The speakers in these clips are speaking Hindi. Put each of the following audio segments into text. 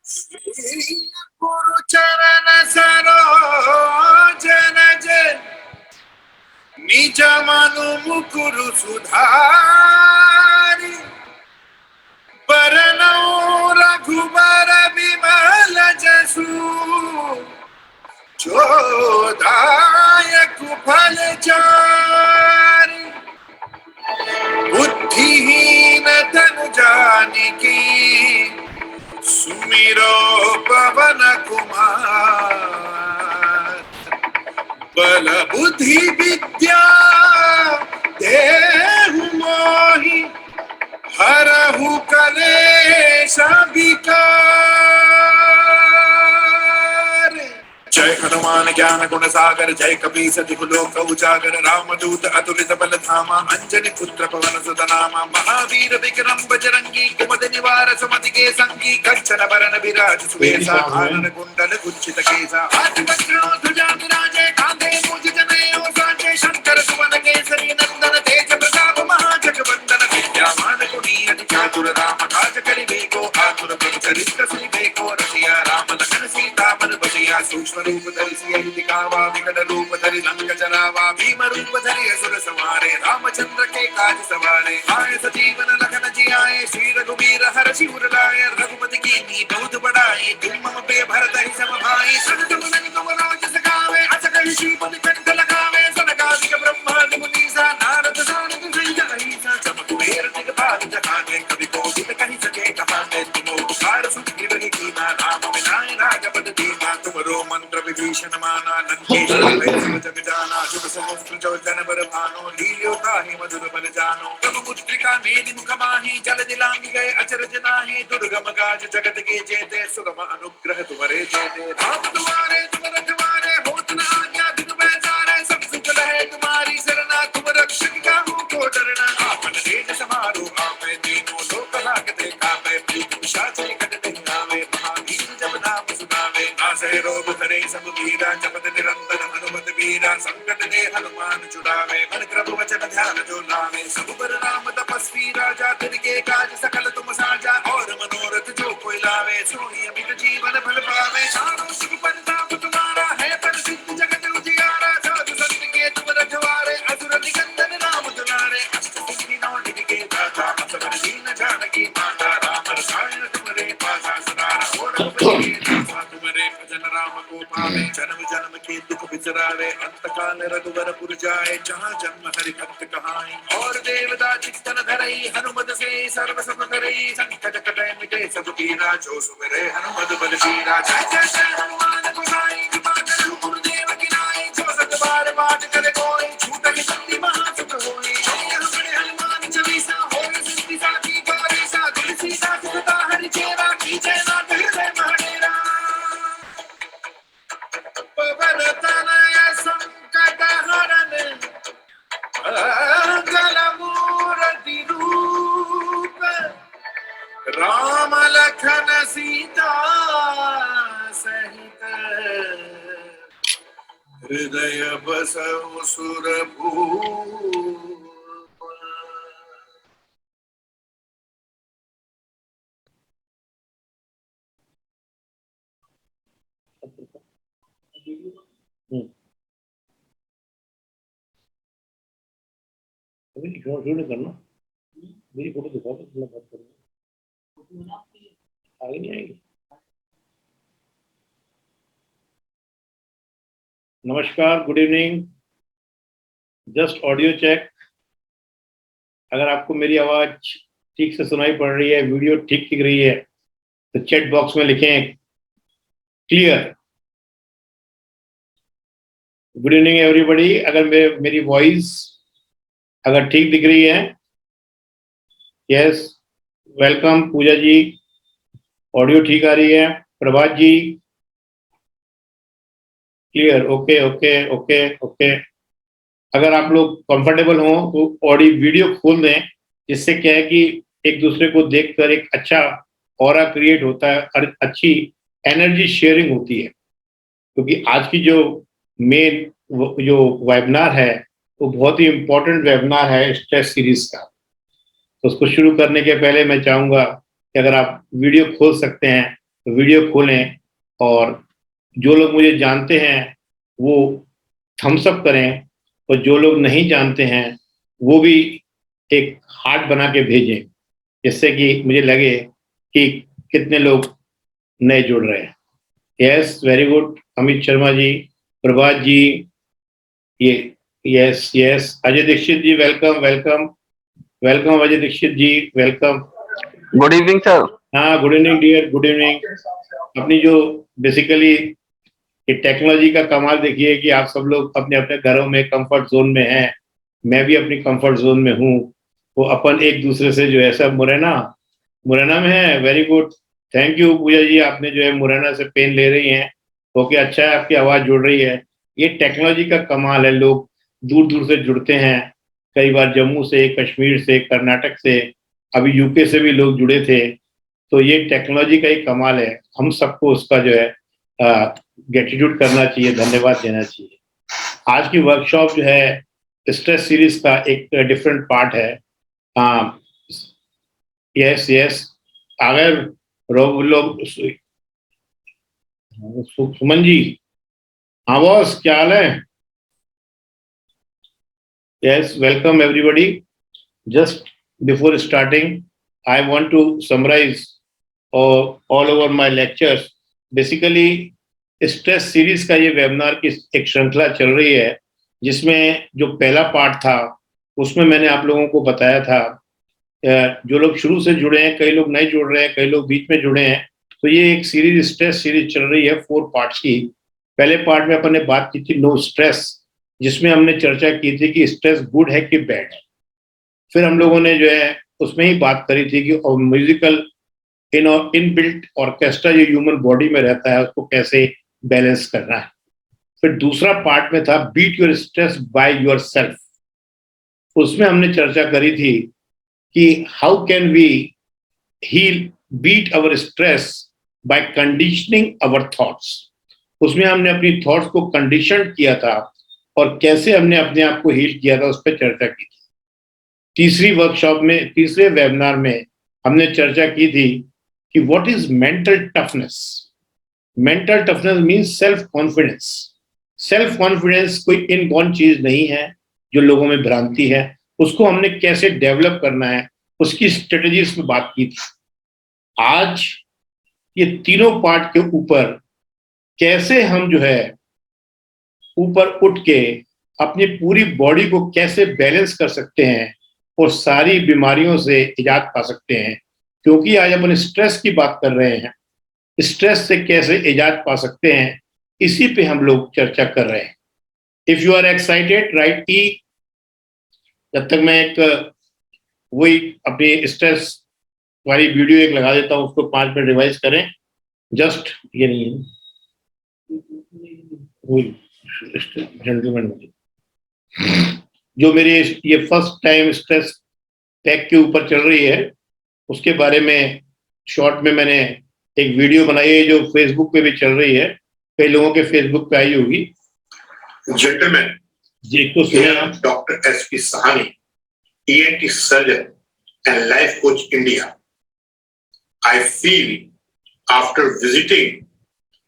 श्री गुरु चरण सरोज रज निज मनु मुकुरु सुधारि बरनौ रघुबर विमल जसु जो दायक फल चारि बुद्धिहीन तनु जानिके सुमिरो पवन कुमार बल बुद्धि विद्या देहु मोहि हरहु कलेश विकार। जय हनुमान ज्ञान गुण सागर जय कपीस तिहु लोक उजागर रामदूत अतुलित बल धामा अंजनी पुत्र पवन सुत नामा महावीर विक्रम बजरंगी कुमति निवार सुमति के संगी कंचन बरन विराज सुवेशा कानन कुंडल कुंचित केसा हाथ वज्रो ध्वजा विराजे कांधे मूज जनेऊ साजे शंकर सुवन केसरी नंदन तेज प्रताप महाजगवंदन विद्यावान गुणी अति चातुर राम काज करिबे को आतुर प्रभु चरित्र सुनिबे को रसिया राम लखन सीता मन बसिया सूक्ष्म रूप धरि सियहि दिखावा विकट रूप धरि लंक जरावा भीम रूप धरि असुर संहारे रामचंद्र के काज सवारे आए सजीवन लखन जियाए श्री रघुवीर हरषि उर लाए रघुपति कीन्ही बहुत बड़ाई तुम मम प्रिय भरत ही सम भाई सब तुम राज सखावे अस कहि श्रीपति कंठ लगावे सनकादिक ब्रह्मादि मुनीसा नारद सारद सहित अहिसा सब कुबेर दिगपाल जहाने कवि कोविद कहि सके कहाने तुम उपकार सुग्रीव ही कीना राम मिलाए राजपद दीना तुमरो मंत्र विभीषण माना लंकेश्वर भय सब जग जाना जुग सहस्त्र जो जन बर भानो लील्यो ताहि मधुर बल जानो तब मुद्रिका मेदि मुख माहि जल दिलांग गए अचरज नाहि दुर्गम काज जगत के जेते सुगम अनुग्रह तुम्हारे जेते राम दुआरे तुम रखवारे होत न आज्ञा बिन पैसारे सब सुख लहे तुम्हारी सरना तुम रक्षक काहू को डरना आपन तेज समारो आपै तीनों लोक लागते कापै प्रीत पिशाच निकट नहीं आवे महावीर जब नाम सुनावे नासै रोग धरे सब पीरा जपत निरंतर हनुमत वीरा संकट दे हनुमान छुड़ावे मन क्रम वचन ध्यान जो लावे सब पर राम तपस्वी राजा तिनके काज सकल तुम साजा और मनोरथ जो कोई लावे सोई अमित जीवन फल पावे चारों सुख परिताप तुम्हारा है प्रसिद्ध जगत उजियारा साधु संत के तुम रखवारे असुर निकंदन राम दुलारे अष्ट सिद्धि नौ निधि के दाता असबर दीन जानकी माता राम रसायन तुम्हारे पासा सदा और तुम्हारे भजन राम को पावे जन्म जन्म के दुख बिसरावे अंत काल रघुवर पुर जाए जहाँ जन्म हरि भक्त कहाई और देवता चित्तन धरई हनुमत से सर्व सब करई संकट कटै मिटे सब पीरा जो सुमिरै हनुमत बल बीरा जय जय जय हनुमान गोसाई कृपा करो गुरुदेव की नाई जो सत बार पाठ करे कोई छूटहि बंदी महासुख होई जय हनुमान चालीसा होय सिद्धि साखी गौरीसा तुलसीदास सदा हरि चेरा कीजय नाथ हृदय महाडेरा पवन तनय संकट हरन मंगल मूर्ति रूप राम लखन सीता सहित हृदय बसहु सुरभूप। शुरू करना मेरी फोटो दिखाओ तो मैं बात करूँगा आगे नहीं आएगी। नमस्कार, good evening, just audio check. अगर आपको मेरी आवाज ठीक से सुनाई पड़ रही है, वीडियो ठीक दिख रही है तो चैट बॉक्स में लिखें क्लियर। Good evening everybody. अगर मेरी वॉइस अगर ठीक दिख रही है, yes, welcome. Puja ji, audio ठीक आ रही है। Prabhat ji, clear, okay okay okay okay. अगर आप लोग कंफर्टेबल हो तो ऑडियो वीडियो खोल दें, जिससे क्या है कि एक दूसरे को देखकर एक अच्छा ऑरा क्रिएट होता है और अच्छी एनर्जी शेयरिंग होती है। क्योंकि आज की जो मेन जो वेबिनार है वो बहुत ही इम्पोर्टेंट वेबिनार है स्ट्रेस सीरीज का। तो उसको शुरू करने के पहले मैं चाहूँगा कि अगर आप वीडियो खोल सकते हैं वीडियो खोलें और जो लोग मुझे जानते हैं वो थम्स अप करें, और जो लोग नहीं जानते हैं वो भी एक हार्ट बना के भेजें, जिससे कि मुझे लगे कि कितने लोग नए जुड़ रहे हैं। Yes, very good Amit Sharma ji, Prabhat ji, ये yes yes, Ajay Dixit ji welcome welcome welcome, Ajay Dixit ji welcome. Good evening sir. हाँ, good evening dear, good evening. अपनी जो बेसिकली ये टेक्नोलॉजी का कमाल देखिए कि आप सब लोग अपने अपने घरों में कंफर्ट जोन में हैं, मैं भी अपनी कंफर्ट जोन में हूँ। वो अपन एक दूसरे से जो है सब मुरैना मुरैना में है। वेरी गुड, थैंक यू पूजा जी, आपने जो है मुरैना से पेन ले रही हैं। ओके, अच्छा है, आपकी आवाज़ जुड़ रही है। ये टेक्नोलॉजी का कमाल है, लोग दूर दूर से जुड़ते हैं, कई बार जम्मू से, कश्मीर से, कर्नाटक से, अभी यूके से भी लोग जुड़े थे। तो ये टेक्नोलॉजी का ही कमाल है, हम सबको उसका जो है ग्रेटिट्यूड करना चाहिए, धन्यवाद देना चाहिए। आज की वर्कशॉप जो है स्ट्रेस सीरीज का एक डिफरेंट पार्ट है। यस यस, अगर लोग सुमन जी, हाँ बॉस, क्या हाल है? Yes, welcome everybody. Just before starting I want to summarise all over my lectures. Basically stress series का ये वेबिनार की एक श्रृंखला चल रही है, जिसमें जो पहला पार्ट था उसमें मैंने आप लोगों को बताया था, जो लोग शुरू से जुड़े हैं, कई लोग नए जुड़ रहे हैं, कई लोग बीच में जुड़े हैं, तो ये एक सीरीज स्ट्रेस सीरीज चल रही है 4 पार्ट्स की। पहले पार्ट में अपन ने बात की थी नो स्ट्रेस, जिसमें हमने चर्चा की थी कि स्ट्रेस गुड है कि बैड है। फिर हम लोगों ने जो है उसमें ही बात करी थी कि म्यूजिकल इनबिल्ट ऑर्केस्ट्रा जो ह्यूमन बॉडी में रहता है उसको कैसे बैलेंस करना है। फिर दूसरा पार्ट में था beat your stress by yourself. उसमें हमने चर्चा करी थी कि how can we heal beat our stress by conditioning our thoughts. उसमें हमने अपनी थॉट्स को कंडीशन किया था और कैसे हमने अपने आप को हील किया था, उस पर चर्चा की थी। तीसरी वर्कशॉप में, तीसरे वेबिनार में हमने चर्चा की थी कि what is mental toughness. Mental toughness means self confidence. Self confidence कोई इनबॉर्न चीज नहीं है जो लोगों में भ्रांति है, उसको हमने कैसे डेवलप करना है उसकी स्ट्रेटेजीज में बात की थी। आज ये तीनों पार्ट के ऊपर कैसे हम जो है ऊपर उठ के अपनी पूरी बॉडी को कैसे बैलेंस कर सकते हैं और सारी बीमारियों से निजात पा सकते हैं, क्योंकि आज अपन स्ट्रेस की बात कर रहे हैं, स्ट्रेस से कैसे निजात पा सकते हैं इसी पे हम लोग चर्चा कर रहे हैं। If you are excited write E. जब तक मैं एक वही अपनी स्ट्रेस वाली वीडियो एक लगा देता हूँ, उसको 5 मिनट रिवाइज करें। जस्ट ये नहीं है जेंटलमैन, जो मेरी ये फर्स्ट टाइम स्ट्रेस पैक के ऊपर चल रही है उसके बारे में शॉर्ट में मैंने एक वीडियो बनाई है जो फेसबुक पे भी चल रही है, कई लोगों के फेसबुक पे आई होगी। Gentlemen, जी, तो here Dr. S.P. Sahani, ENT surgeon and life coach India. I feel after visiting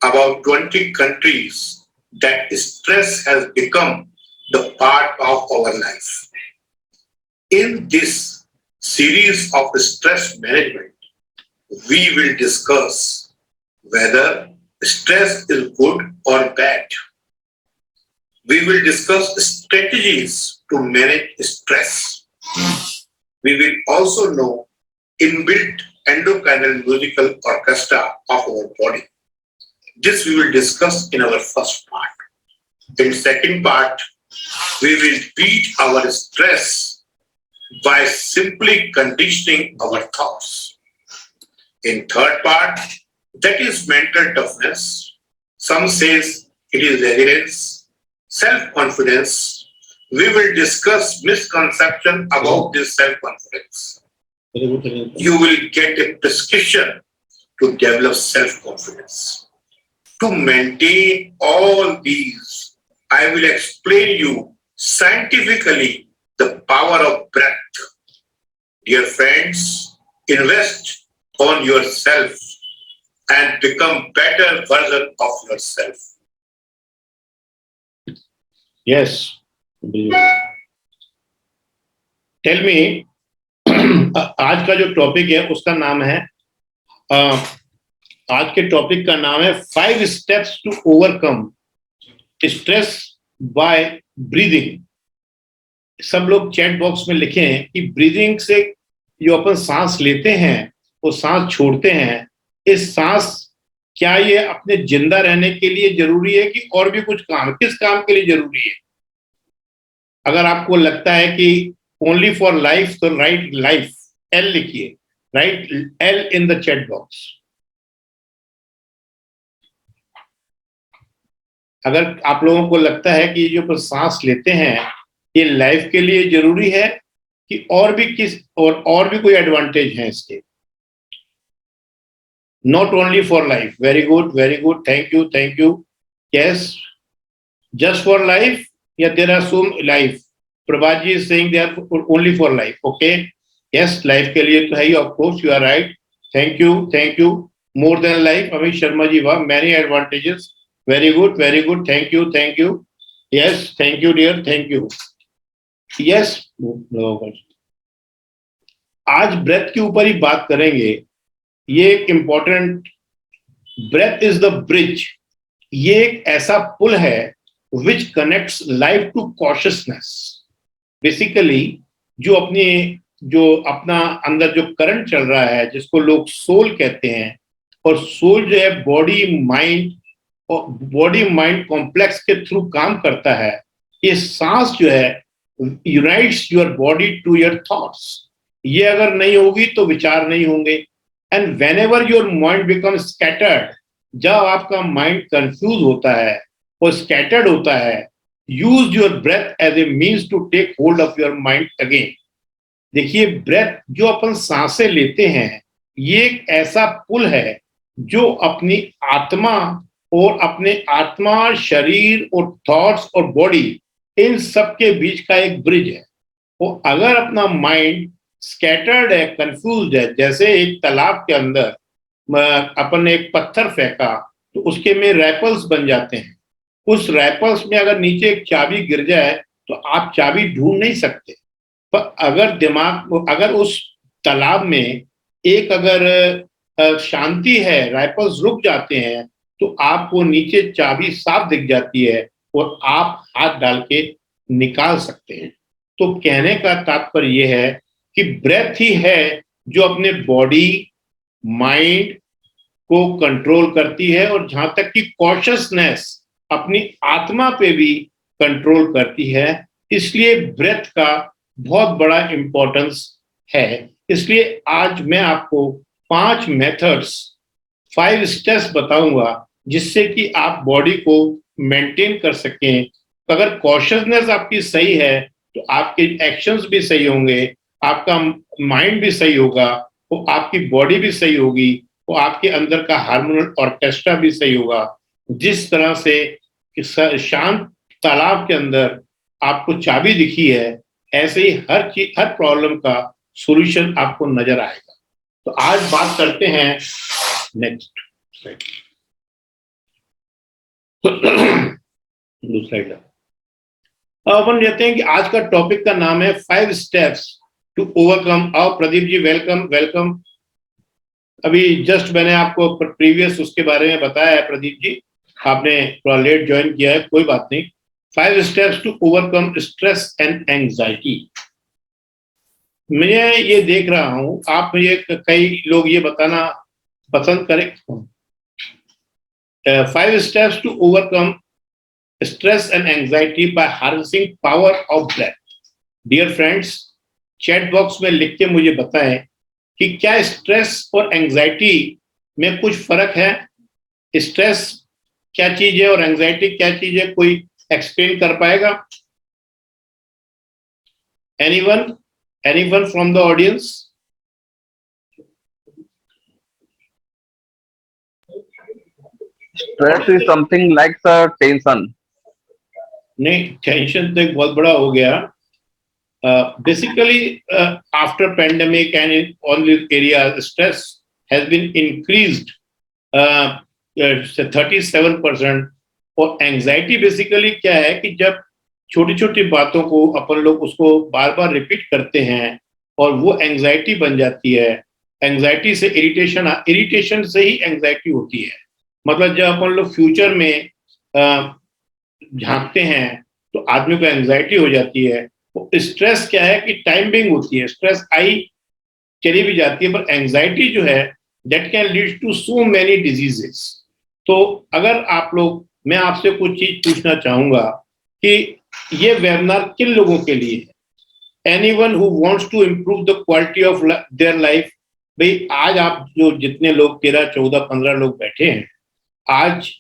about 20 countries that stress has become the part of our life. In this series of stress management, we will discuss whether stress is good or bad. We will discuss strategies to manage stress. We will also know inbuilt endocrinal musical orchestra of our body. This we will discuss in our first part. In second part, we will beat our stress by simply conditioning our thoughts. In third part, that is mental toughness. Some says it is resilience, self-confidence. We will discuss misconception about this self-confidence. You will get a prescription to develop self-confidence. To maintain all these, I will explain you scientifically the power of breath. Dear friends, invest on yourself. and become better version of yourself. Yes. Tell me, आज का जो टॉपिक है उसका नाम है आज के टॉपिक का नाम है 5 steps to overcome stress by breathing. सब लोग चैट बॉक्स में लिखे हैं कि ब्रीदिंग से जो अपन सांस लेते हैं वो सांस छोड़ते हैं, इस सांस क्या ये अपने जिंदा रहने के लिए जरूरी है कि और भी कुछ काम, किस काम के लिए जरूरी है? अगर आपको लगता है कि ओनली फॉर लाइफ तो राइट लाइफ एल लिखिए, right L in the chat box. अगर आप लोगों को लगता है कि जो अपन सांस लेते हैं ये लाइफ के लिए जरूरी है कि और भी किस और भी कोई एडवांटेज है इसके? Not only for life. Very good, very good. Thank you, thank you. Yes, just for life. Yeah, there are some life. Prabhaji is saying they are only for life. Okay. Yes, life के लिए तो है ही. Of course, you are right. Thank you, thank you. More than life. Amit Sharma ji, wow, many advantages. Very good, very good. Thank you, thank you. Yes, thank you, dear. Thank you. Yes. आज ब्रेथ के ऊपर ही बात करेंगे। ये एक important, breath is the bridge. ये एक ऐसा पुल है which connects life to consciousness. Basically जो अपना अंदर जो करंट चल रहा है जिसको लोग सोल कहते हैं, और सोल जो है बॉडी माइंड कॉम्प्लेक्स के थ्रू काम करता है। ये सांस जो है unites your body to your thoughts. ये अगर नहीं होगी तो विचार नहीं होंगे। And whenever your mind becomes scattered, जब आपका माइंड कंफ्यूज होता है और स्कैटर्ड होता है, use your breath as a means to take hold of your mind again. देखिए, ब्रेथ जो अपन सांसें लेते हैं ये एक ऐसा पुल है जो अपनी आत्मा और अपने आत्मा, शरीर और थॉट्स और बॉडी, इन सब के बीच का एक ब्रिज है। और अगर अपना माइंड स्कैटर्ड है, कंफ्यूज्ड है, जैसे एक तालाब के अंदर अपन ने एक पत्थर फेंका तो उसके में रैपल्स बन जाते हैं। उस रैपल्स में अगर नीचे एक चाबी गिर जाए तो आप चाबी ढूंढ नहीं सकते। पर अगर उस तालाब में एक अगर शांति है, रैपल्स रुक जाते हैं, तो आपको नीचे चाबी साफ दिख जाती है और आप हाथ डाल के निकाल सकते हैं। तो कहने का तात्पर्य यह है कि ब्रेथ ही है जो अपने बॉडी माइंड को कंट्रोल करती है, और जहां तक कि कॉशियसनेस अपनी आत्मा पे भी कंट्रोल करती है। इसलिए ब्रेथ का बहुत बड़ा इंपॉर्टेंस है। इसलिए आज मैं आपको 5 मेथड्स, 5 स्टेप्स बताऊंगा जिससे कि आप बॉडी को मेंटेन कर सकें। अगर कॉशियसनेस आपकी सही है तो आपके एक्शंस भी सही होंगे, आपका माइंड भी सही होगा, वो आपकी बॉडी भी सही होगी, वो आपके अंदर का हार्मोनल ऑर्केस्ट्रा भी सही होगा। जिस तरह से शांत तालाब के अंदर आपको चाबी दिखी है, ऐसे ही हर प्रॉब्लम का सॉल्यूशन आपको नजर आएगा। तो आज बात करते हैं नेक्स्ट स्लाइड। दूसरा अपन कहते हैं कि आज का टॉपिक का नाम है 5 स्टेप्स टू ओवरकम। आओ प्रदीप जी, वेलकम वेलकम। अभी जस्ट मैंने आपको प्रीवियस उसके बारे में बताया है प्रदीप जी, आपने थोड़ा लेट ज्वाइन किया है, कोई बात नहीं। 5 steps to overcome stress and anxiety. मैं ये देख रहा हूं, आप मुझे कई लोग ये बताना पसंद करें 5 steps to overcome stress and anxiety by harnessing power of breath. Dear friends, chat box में लिख के मुझे बताएं कि क्या स्ट्रेस और एंजाइटी में कुछ फर्क है? स्ट्रेस क्या चीज है और एंजाइटी क्या चीज है? कोई एक्सप्लेन कर पाएगा? Anyone from the audience? Stress is something like the tension. नहीं, टेंशन तो एक बहुत बड़ा हो गया। Basically after pandemic and on this area stress has been increased 37%। और एंजाइटी बेसिकली क्या है कि जब छोटी छोटी बातों को अपन लोग उसको बार बार रिपीट करते हैं और वो एंजाइटी बन जाती है। एंजाइटी से इरिटेशन, इरिटेशन से ही एंजाइटी होती है। मतलब जब अपन लोग फ्यूचर में झांकते हैं तो आदमी को एंजाइटी हो जाती है। तो स्ट्रेस क्या है कि टाइम बिंग होती है, स्ट्रेस आई चली भी जाती है, पर एंजाइटी जो है that can lead to so many diseases. तो अगर आप लोग, मैं आपसे कुछ चीज पूछना चाहूंगा कि ये वेबिनार किन लोगों के लिए है। Anyone who wants to improve the quality of their life. भाई आज आप जो जितने लोग 13, 14, 15 लोग बैठे हैं, आज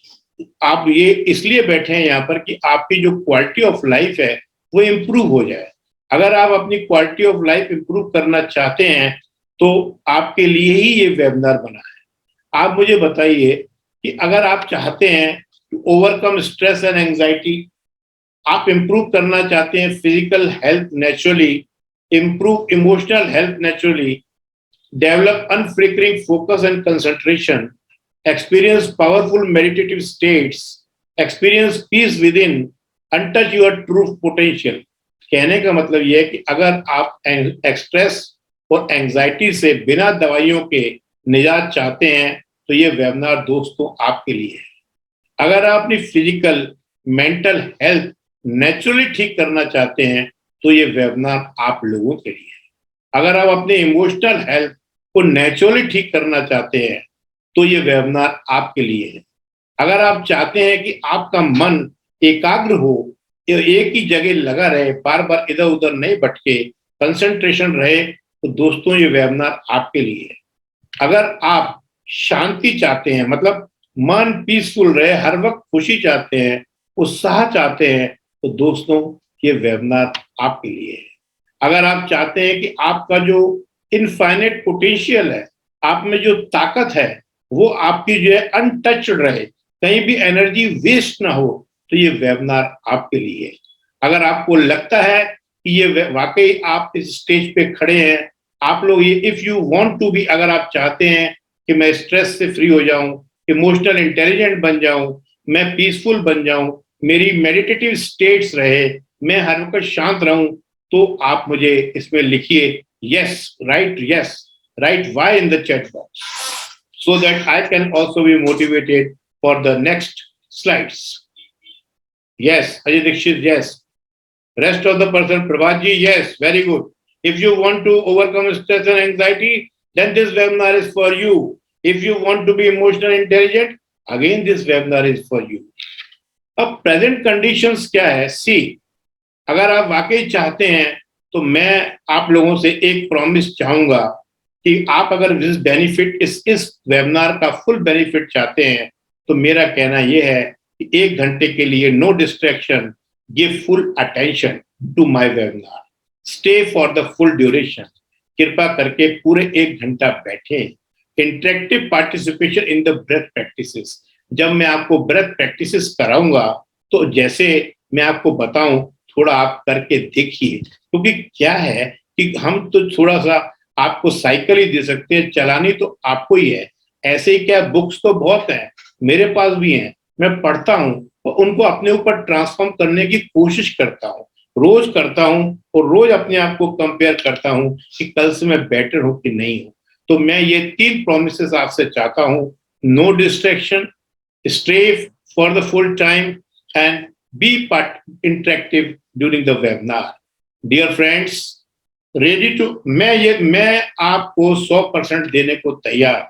आप ये इसलिए बैठे हैं यहाँ पर कि आपकी जो क्वालिटी ऑफ लाइफ है वो इम्प्रूव हो जाए। अगर आप अपनी क्वालिटी ऑफ लाइफ इम्प्रूव करना चाहते हैं तो आपके लिए ही ये वेबिनार बना है। आप मुझे बताइए कि अगर आप चाहते हैं ओवरकम स्ट्रेस एंड एंजाइटी, आप इम्प्रूव करना चाहते हैं physical health naturally, improve emotional health naturally, develop unflickering focus and concentration, experience powerful meditative states, experience peace within, untouch your true potential। कहने का मतलब यह है कि अगर आप स्ट्रेस और एंजाइटी से बिना दवाइयों के निजात चाहते हैं तो ये वेबिनार दोस्तों आपके लिए है। अगर आप अपनी फिजिकल मेंटल हेल्थ नेचुरली ठीक करना चाहते हैं तो ये वेबिनार आप लोगों के लिए है। अगर आप अपने इमोशनल हेल्थ को नेचुरली ठीक करना चाहते हैं तो ये वेबिनार आपके लिए है। अगर आप चाहते हैं कि आपका मन एकाग्र हो, एक ही जगह लगा रहे, बार बार इधर उधर नहीं भटके, कंसंट्रेशन रहे, तो दोस्तों ये वेबिनार आपके लिए है। अगर आप शांति चाहते हैं, मतलब मन पीसफुल रहे, हर वक्त खुशी चाहते हैं, उत्साह चाहते हैं, तो दोस्तों ये वेबिनार आपके लिए है। अगर आप चाहते हैं कि आपका जो इनफाइनेट पोटेंशियल है, आप में जो ताकत है, वो आपकी जो है अनटच्ड रहे, कहीं भी एनर्जी वेस्ट ना हो, तो ये वेबिनार आपके लिए है। अगर आपको लगता है कि ये वाकई आप इस स्टेज पे खड़े हैं, आप लोग ये if you want to be, अगर आप चाहते हैं कि मैं स्ट्रेस से फ्री हो जाऊं, इमोशनल इंटेलिजेंट बन जाऊं, मैं पीसफुल बन जाऊं, मेरी मेडिटेटिव स्टेट्स रहे, मैं हर वक्त शांत रहूं, तो आप मुझे इसमें लिखिए yes, write Y in the chat box so that I can also be motivated for the next slides. Yes, Ajay Dikshit, yes. Rest of the person, Prabhatji, yes, very good. If you want to overcome stress and anxiety, then this webinar is for you. If you want to be emotionally intelligent, again this webinar is for you. अब प्रेजेंट कंडीशंस क्या है? सी, अगर आप वाकई चाहते हैं तो मैं आप लोगों से एक प्रॉमिस चाहूंगा कि आप अगर इस बेनिफिट इस वेबिनार का फुल बेनिफिट चाहते हैं तो मेरा कहना यह है कि 1 घंटे के लिए no distraction, give full attention to my webinar, stay for the full duration. कृपा करके पूरे 1 घंटा बैठे। Interactive participation in the breath practices. जब मैं आपको ब्रेथ प्रैक्टिसेस कराऊंगा तो जैसे मैं आपको बताऊं थोड़ा आप करके देखिए, क्योंकि क्या है कि हम तो थोड़ा सा आपको साइकिल ही दे सकते हैं, चलानी तो आपको ही है। ऐसे ही क्या, बुक्स तो बहुत हैं, मेरे पास भी हैं, मैं पढ़ता हूँ और उनको अपने ऊपर ट्रांसफॉर्म करने की कोशिश करता हूँ, रोज करता हूँ और रोज अपने आप को कंपेयर करता हूँ कि कल से मैं बेटर हूँ कि नहीं हूँ। तो मैं ये 3 प्रोमिसेस आपसे चाहता हूँ, no distraction, stay for the full time and be interactive during the webinar. Dear friends, ready to, मैं आपको 100% देने को तैयार।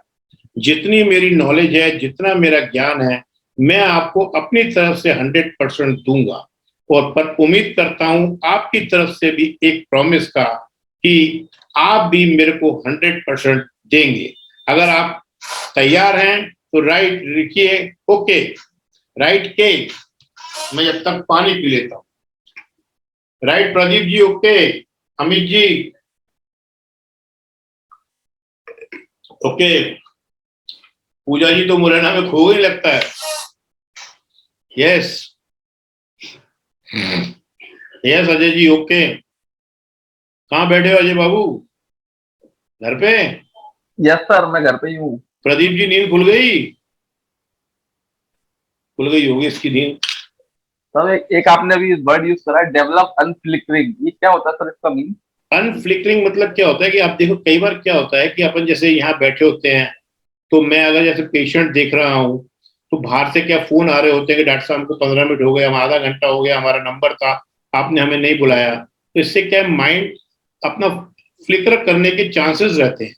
जितनी मेरी नॉलेज है, जितना मेरा ज्ञान है, मैं आपको अपनी तरफ से 100% दूंगा। और पर उम्मीद करता हूं आपकी तरफ से भी एक प्रॉमिस का कि आप भी मेरे को 100% देंगे। अगर आप तैयार हैं तो राइट लिखिए ओके, राइट के। मैं जब तक पानी पी लेता हूं। Right Pradeep ji okay, Amit ji okay, पूजा जी तो मुरैना में खो ही लगता है। यस यस अजय जी ओके। कहाँ बैठे हो अजय बाबू? घर पे? यस सर, मैं घर पे ही हूँ। प्रदीप जी नींद खुल गई? खुल गई होगी इसकी नींद। सर एक आपने अभी वर्ड यूज करा है, डेवलप अनफ्लिकरिंग, ये क्या होता है सर, इसका मीन? अनफ्लिकरिंग मतलब क्या होता है कि आप देखो कई बार क्या होता है कि अपन जैसे यहाँ बैठे होते हैं, तो मैं अगर जैसे पेशेंट देख रहा हूँ, तो बाहर से क्या फोन आ रहे होते हैं कि डॉक्टर साहब हमको 15 मिनट हो गए, हम आधा घंटा हो गया, हमारा नंबर था, आपने हमें नहीं बुलाया। तो इससे क्या है, माइंड अपना फ्लिकर करने के चांसेस रहते हैं।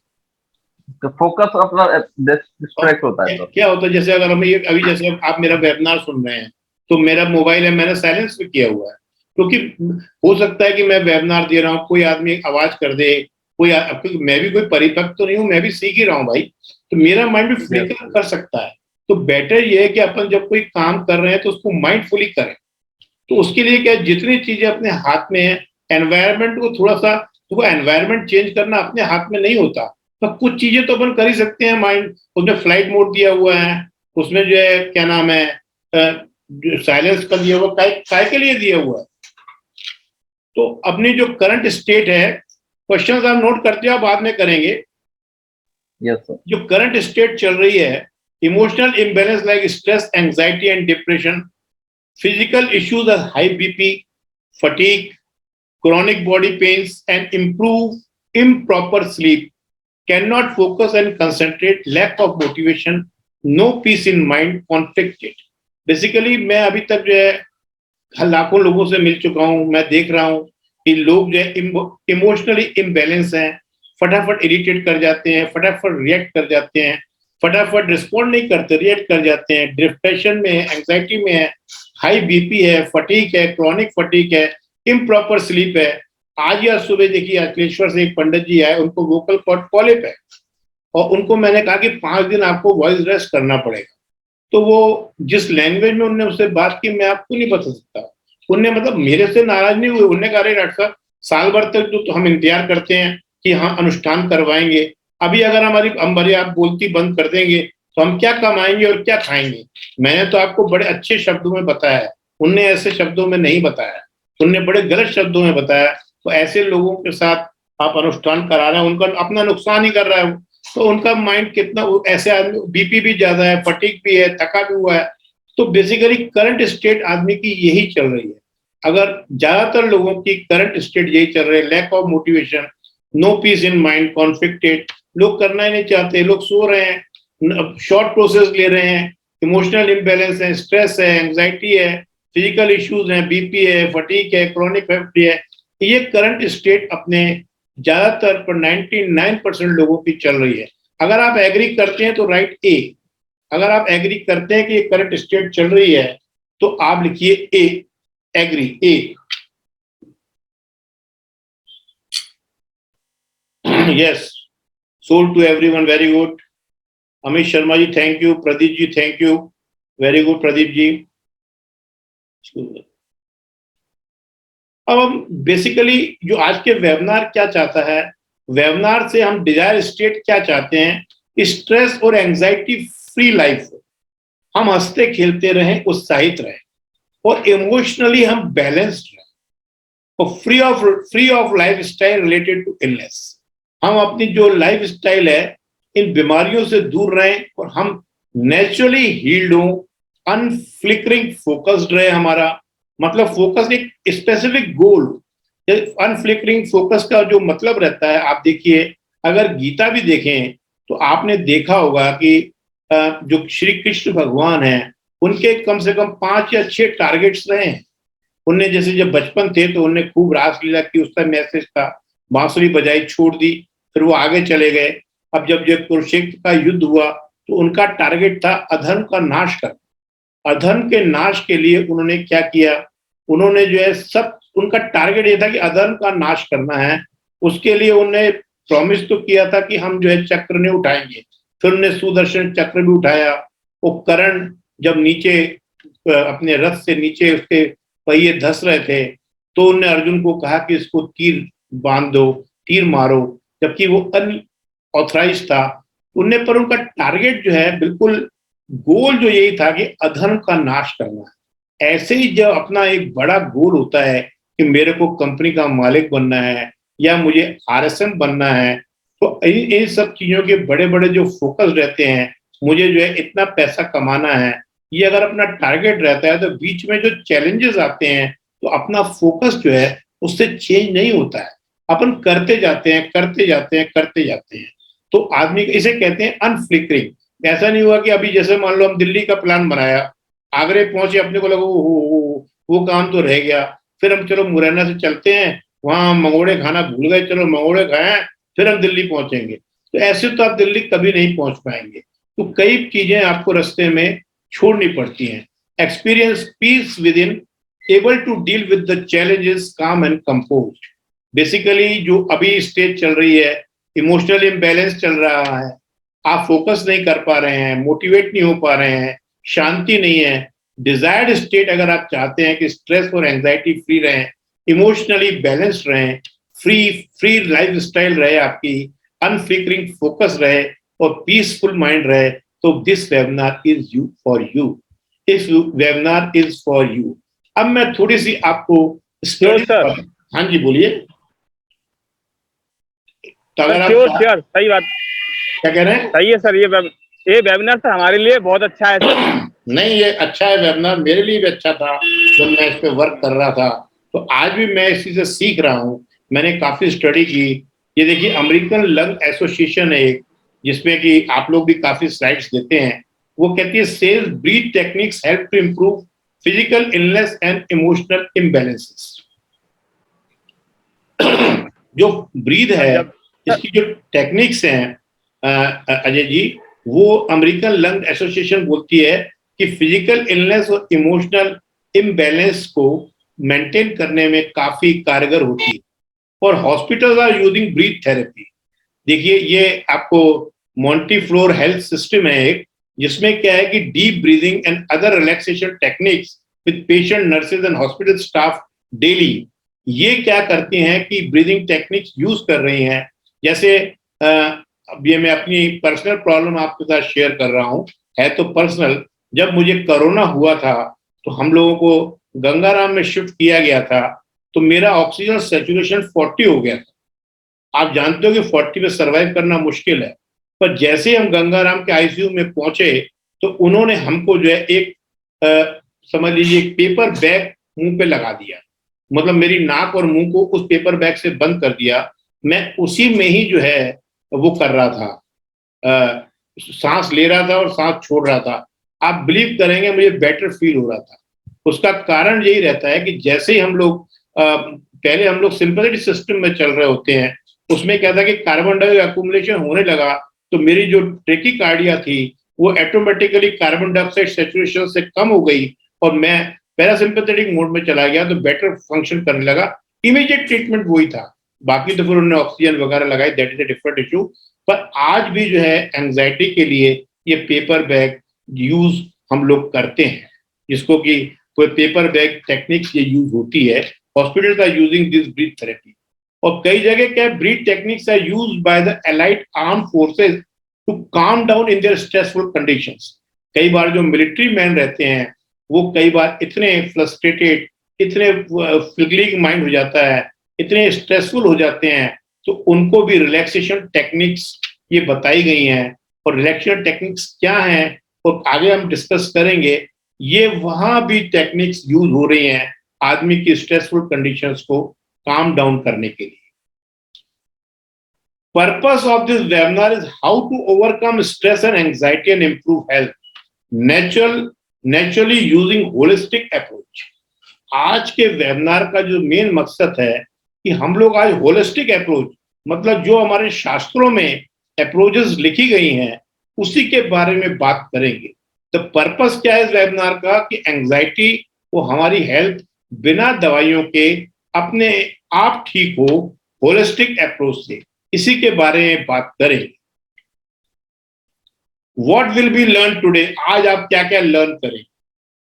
तो फोकस अपना और डिस्ट्रैक्ट होता है क्या सर। क्या होता है, जैसे अगर हमें ये अभी जैसे आप मेरा वेबिनार सुन रहे हैं, तो मेरा मोबाइल है, मैंने साइलेंस पे किया हुआ है, क्योंकि हो सकता है कि मैं वेबिनार दे रहा हूँ, कोई आदमी आवाज कर दे, क्योंकि मैं भी कोई परिपक्व तो नहीं हूँ, मैं भी सीख ही रहा हूँ भाई, तो मेरा माइंड भी यस। फ्लिकर कर सकता है। तो बेटर ये है कि अपन जब कोई काम कर रहे हैं तो उसको माइंडफुली करें। तो उसके लिए क्या है, जितनी चीजें अपने हाथ में है, एनवायरनमेंट को थोड़ा सा, तो एनवायरनमेंट चेंज करना अपने हाथ में नहीं होता, तो कुछ चीजें तो अपन कर ही सकते हैं। माइंड उसमें फ्लाइट मोड दिया हुआ है, उसमें जो है क्या नाम है, साइलेंस का दिया हुआ, काय के लिए दिया हुआ है। तो अपनी जो करंट स्टेट है, क्वेश्चंस आप नोट करते हो, बाद में करेंगे। Yes sir. जो करंट स्टेट चल रही है, emotional imbalance like stress, anxiety and depression, physical issues are high BP, fatigue, chronic body pains, and improper sleep, cannot focus and concentrate, lack of motivation, no peace in mind, conflicted. Basically मैं अभी तक जो है लाखों लोगों से मिल चुका हूं, मैं देख रहा हूं कि लोग जो है इमोशनली इम्बैलेंस हैं, फटाफट इरिटेट कर जाते हैं, फटाफट रिएक्ट कर जाते हैं, फटाफट रिस्पॉन्ड नहीं करते, रिएक्ट कर जाते हैं, डिप्रेशन में है, एंग्जाइटी में है, हाई बीपी है, फटीक है, क्रॉनिक फटीक है, इम्प्रॉपर स्लीप है। आज या सुबह देखिए अखिलेश्वर से एक पंडित जी आए, उनको वोकल कॉर्ड पॉलिप है, और उनको मैंने कहा कि 5 दिन आपको वॉइस रेस्ट करना पड़ेगा। तो वो जिस लैंग्वेज में उनने उससे बात की, मैं आपको नहीं बता सकता। उनने मतलब मेरे से नाराज नहीं हुए, उनने कहा, अरे डॉक्टर साहब, साल भर तक तो हम इंतजार करते हैं कि हाँ अनुष्ठान करवाएंगे, अभी अगर हमारी आप बोलती बंद कर देंगे तो हम क्या कमाएंगे और क्या खाएंगे। मैंने तो आपको बड़े अच्छे शब्दों में बताया है, उनने ऐसे शब्दों में नहीं बताया, उनने बड़े गलत शब्दों में बताया। तो ऐसे लोगों के साथ आप अनुष्ठान करा रहे हैं, उनका अपना नुकसान ही कर रहा है। तो उनका माइंड कितना, ऐसे आदमी बीपी भी ज्यादा है, फटीक भी है, थका भी हुआ है। तो बेसिकली करंट स्टेट आदमी की यही चल रही है। अगर ज्यादातर लोगों की करंट स्टेट यही चल रही है, lack of motivation, no peace in mind, conflicted, लोग करना ही नहीं चाहते, लोग सो रहे हैं, शॉर्ट प्रोसेस ले रहे हैं, इमोशनल इम्बैलेंस है, स्ट्रेस है, एंग्जाइटी है, फिजिकल इश्यूज हैं, बीपी है, फटीक है, क्रॉनिक फैफ्टी है। ये करंट स्टेट अपने ज्यादातर पर 99% लोगों की चल रही है। अगर आप एग्री करते हैं तो राइट ए, अगर आप एग्री करते हैं कि ये करंट स्टेट चल रही है तो आप लिखिए A, agree, A. Yes, soul to everyone, very good. Amit Sharma ji thank you, Pradeep ji thank you, very good Pradeep ji. अब हम बेसिकली जो आज के वेबिनार क्या चाहता है, वेबिनार से हम डिजायर स्टेट क्या चाहते हैं, स्ट्रेस और एंजाइटी फ्री लाइफ, हम हंसते खेलते रहें, उत्साहित रहें, और इमोशनली हम बैलेंस्ड रहें, और free of lifestyle related to illness. हम अपनी जो लाइफ स्टाइल है इन बीमारियों से दूर रहें, और हम नेचुरली हील्ड हों, अनफ्लिकरिंग फोकस्ड रहे हमारा, मतलब फोकस एक स्पेसिफिक गोल। अनफ्लिकरिंग फोकस का जो मतलब रहता है, आप देखिए अगर गीता भी देखें तो आपने देखा होगा कि जो श्री कृष्ण भगवान हैं, उनके कम से कम 5 या 6 टारगेट्स रहे हैं। उनने जैसे जब बचपन थे तो उनने खूब रासलीला की, उसका मैसेज था, बांसुरी बजाई, छोड़ दी, फिर वो आगे चले गए। अब जब कुरुक्षेत्र का युद्ध हुआ तो उनका टारगेट था अधर्म का नाश करना। अधर्म के नाश के लिए उन्होंने क्या किया, उन्होंने जो है सब, उनका टारगेट ये था कि अधर्म का नाश करना है। उसके लिए उन्होंने प्रॉमिस तो किया था कि हम जो है चक्र नहीं उठाएंगे, फिर उन्होंने सुदर्शन चक्र भी उठाया। वो कर्ण जब नीचे अपने रथ से नीचे उसके पहिए धस रहे थे, तो उन्होंने अर्जुन को कहा कि इसको तीर बांध दो, तीर मारो, जबकि वो अनऑथराइज था उनने। पर उनका टारगेट जो है बिल्कुल गोल जो यही था कि अधर्म का नाश करना है। ऐसे ही जब अपना एक बड़ा गोल होता है कि मेरे को कंपनी का मालिक बनना है या मुझे आरएसएम बनना है, तो इन सब चीजों के बड़े बड़े जो फोकस रहते हैं, मुझे जो है इतना पैसा कमाना है, ये अगर अपना टारगेट रहता है तो बीच में जो चैलेंजेस आते हैं तो अपना फोकस जो है उससे चेंज नहीं होता है, अपन करते जाते हैं करते जाते हैं करते जाते हैं। तो आदमी इसे कहते हैं अनफ्लिकरिंग। ऐसा नहीं हुआ कि अभी जैसे मान लो हम दिल्ली का प्लान बनाया, आगरे पहुंचे, अपने को लगा वो काम तो रह गया, फिर हम चलो मुरैना से चलते हैं, वहां मंगोड़े खाना भूल गए, चलो मंगोड़े खाए, फिर हम दिल्ली पहुंचेंगे। तो ऐसे तो आप दिल्ली कभी नहीं पहुंच पाएंगे। तो कई चीजें आपको रास्ते में छोड़नी पड़ती हैं। Experience peace within, able to deal with the challenges calm and composed. Basically जो अभी स्टेज चल रही है, इमोशनल इम्बैलेंस चल रहा है, आप फोकस नहीं कर पा रहे हैं, मोटिवेट नहीं हो पा रहे हैं, शांति नहीं है। डिजायर्ड स्टेट अगर आप चाहते हैं कि स्ट्रेस और एंजाइटी फ्री रहें, इमोशनली बैलेंस्ड रहें, फ्री फ्री लाइफ स्टाइल रहे आपकी, अनफ्लिकरिंग फोकस रहे और पीसफुल माइंड रहे, तो this webinar is you for you. इस वेबिनार इज फॉर यू। अब मैं थोड़ी सी आपको श्योर सर। हाँ जी बोलिए। तो अगर आप श्योर श्योर, सही बात, क्या कह रहे हैं? सही है सर। ये वेबिनार सर हमारे लिए बहुत अच्छा है सर। नहीं, ये अच्छा है वेबिनार, मेरे लिए भी अच्छा था जब मैं इस पे वर्क कर रहा था। तो आज भी मैं इस चीज से सीख रहा हूँ, मैंने काफी स्टडी की। ये देखिए अमेरिकन लंग एसोसिएशन है एक, जिसमें कि आप लोग भी काफी स्लाइड्स देते हैं। वो कहती है says breath techniques help to improve physical illness and emotional imbalances. जो ब्रीथ है, इसकी जो टेक्निक्स हैं अजय जी, वो अमेरिकन लंग एसोसिएशन बोलती है कि फिजिकल इलनेस और इमोशनल इम्बैलेंस को मेंटेन करने में काफी कारगर होती है। और hospitals are using breath therapy. देखिए ये आपको मॉन्टी फ्लोर हेल्थ सिस्टम है एक, जिसमें क्या है कि deep breathing and other relaxation techniques with patient, nurses and hospital staff daily. ये क्या करती हैं कि ब्रीदिंग टेक्निक्स यूज कर रही हैं। जैसे अब ये मैं अपनी पर्सनल प्रॉब्लम आपके साथ शेयर कर रहा हूँ, है तो पर्सनल। जब मुझे कोरोना हुआ था तो हम लोगों को गंगाराम में शिफ्ट किया गया था, तो मेरा ऑक्सीजन सैचुरेशन 40 हो गया था। आप जानते हो कि 40 में सर्वाइव करना मुश्किल है। पर जैसे हम गंगाराम के आईसीयू में पहुंचे तो उन्होंने हमको जो है एक समझ लीजिए एक पेपर बैग मुंह पे लगा दिया, मतलब मेरी नाक और मुंह को उस पेपर बैग से बंद कर दिया। मैं उसी में ही जो है वो कर रहा था, सांस ले रहा था और सांस छोड़ रहा था। आप बिलीव करेंगे मुझे बेटर फील हो रहा था। उसका कारण यही रहता है कि जैसे ही हम लोग पहले हम लोग सिंपैथेटिक सिस्टम में चल रहे होते हैं, उसमें क्या था कि कार्बन डाइऑक्साइड अक्यूमुलेशन होने लगा, तो मेरी जो ट्रेकिकार्डिया थी वो ऑटोमेटिकली कार्बन डाइऑक्साइड सैचुरेशन से कम हो गई और मैं पैरासिम्पैथेटिक मोड में चला गया, तो बेटर फंक्शन करने लगा। इमीडिएट ट्रीटमेंट वही था, बाकी तो फिर उन्होंने ऑक्सीजन वगैरह लगाई, that is a different issue. पर आज भी जो है एंजाइटी के लिए ये पेपर बैग यूज हम लोग करते हैं, जिसको कि कोई पेपर बैग टेक्निक्स ये यूज होती है। Hospitals are using this breath therapy. और कई जगह क्या breath techniques are used by the allied arm forces to calm down in their stressful conditions. कई बार जो मिलिट्री मैन रहते हैं वो कई बार इतने फ्रस्ट्रेटेड, इतने फ्लिकरिंग माइंड हो जाता है, इतने स्ट्रेसफुल हो जाते हैं, तो उनको भी रिलैक्सेशन टेक्निक्स ये बताई गई हैं। और रिलैक्सेशन टेक्निक्स क्या हैं और आगे हम डिस्कस करेंगे। ये वहां भी टेक्निक्स यूज हो रही हैं आदमी की स्ट्रेसफुल कंडीशंस को काम डाउन करने के लिए। Purpose of this webinar is how to overcome stress and anxiety and improve health naturally using holistic approach। आज के वेबिनार का जो मेन मकसद है कि हम लोग आज होलिस्टिक अप्रोच, मतलब जो हमारे शास्त्रों में अप्रोचेस लिखी गई हैं उसी के बारे में बात करेंगे। तो पर्पस क्या है इस वेबिनार का कि एंजाइटी वो हमारी हेल्थ बिना दवाइयों के अपने आप ठीक हो होलिस्टिक अप्रोच से, इसी के बारे में बात करेंगे। What will be learn today, आज आप क्या क्या लर्न करें।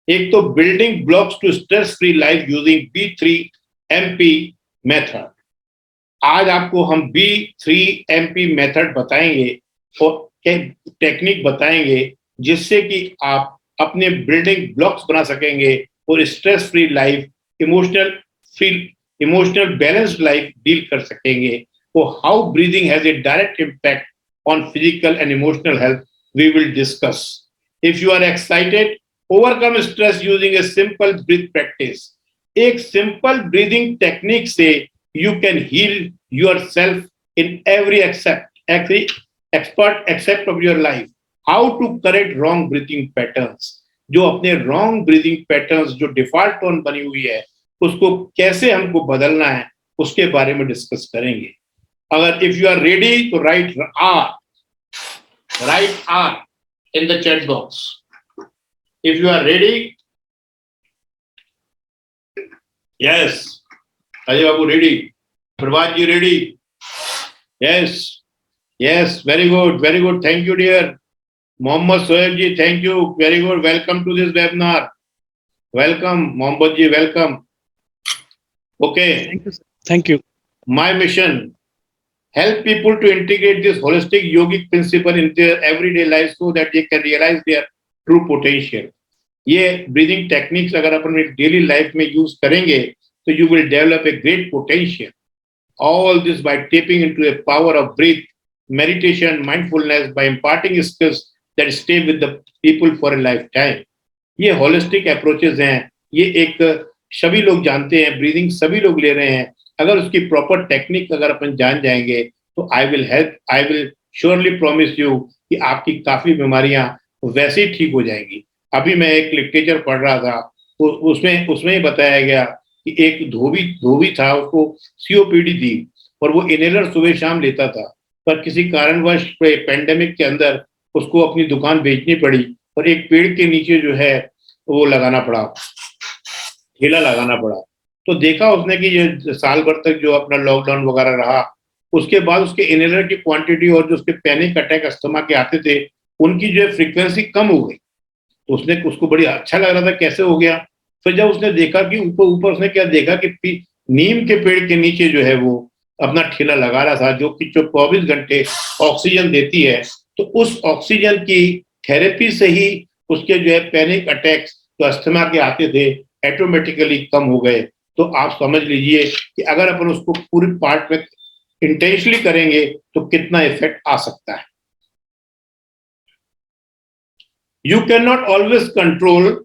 एक तो building blocks to stress free life using B3MP method. आज आपको हम B3MP मेथड बताएंगे और टेक्निक बताएंगे जिससे कि आप अपने बिल्डिंग ब्लॉक्स बना सकेंगे और stress free life, emotional balanced life deal कर सकेंगे। So how breathing has a direct impact on physical and emotional health, we will discuss. If you are excited overcome stress using a simple breath practice. एक सिंपल ब्रीदिंग टेक्निक से you can heal yourself in every expert except of your life. How to correct wrong breathing patterns. जो अपने रॉन्ग ब्रीदिंग पैटर्न्स, जो डिफॉल्ट टोन बनी हुई है, उसको कैसे हमको बदलना है, उसके बारे में डिस्कस करेंगे। अगर इफ यू आर रेडी तो write are in the chat box. If you are ready, yes. Ajay Babu ready. Prabhat ji ready. Yes, yes. Very good, very good. Thank you, dear. Mohammad Sohaib ji, thank you. Very good. Welcome to this webinar. Welcome, Mohammad ji. Welcome. Okay. Thank you, sir. Thank you. My mission: help people to integrate this holistic yogic principle in their everyday life so that they can realize their true potential. ये breathing techniques अगर अपन डेली लाइफ में यूज करेंगे तो you will develop a great potential. All this by tapping into the power of breath, meditation, mindfulness, by imparting skills that stay with the people for a lifetime. ये holistic approaches हैं, ये एक सभी लोग जानते हैं, breathing सभी लोग ले रहे हैं। अगर उसकी प्रॉपर टेक्निक अगर अपन जान जाएंगे तो I will surely promise you कि आपकी काफी बीमारियां वैसे ही ठीक हो जाएंगी। अभी मैं एक लिटरेचर पढ़ रहा था तो उसमें ही बताया गया कि एक धोबी था, उसको सीओपीडी थी और वो इनहेलर सुबह शाम लेता था, पर किसी कारणवश पेंडेमिक के अंदर उसको अपनी दुकान बेचनी पड़ी और एक पेड़ के नीचे जो है वो लगाना पड़ा, ठेला लगाना पड़ा। तो देखा उसने कि ये साल भर तक जो अपना लॉकडाउन वगैरह रहा, उसके बाद उसके इनहेलर की क्वांटिटी और जो उसके पैनिक अटैक अस्थमा के आते थे उनकी जो है फ्रीक्वेंसी कम हो गई। तो उसको बड़ी अच्छा लग रहा था कैसे हो गया। फिर जब उसने देखा कि ऊपर उसने क्या देखा कि नीम के पेड़ के नीचे जो है वो अपना ठेला लगा रहा था, जो कि 24 घंटे ऑक्सीजन देती है। तो उस ऑक्सीजन की थेरेपी से ही उसके जो है पैनिक अटैक्स जो अस्थमा के आते थे ऑटोमेटिकली कम हो गए। तो आप समझ लीजिए कि अगर अपन उसको पूरी पार्ट में इंटेंशनली करेंगे तो कितना इफेक्ट आ सकता है। You can not always control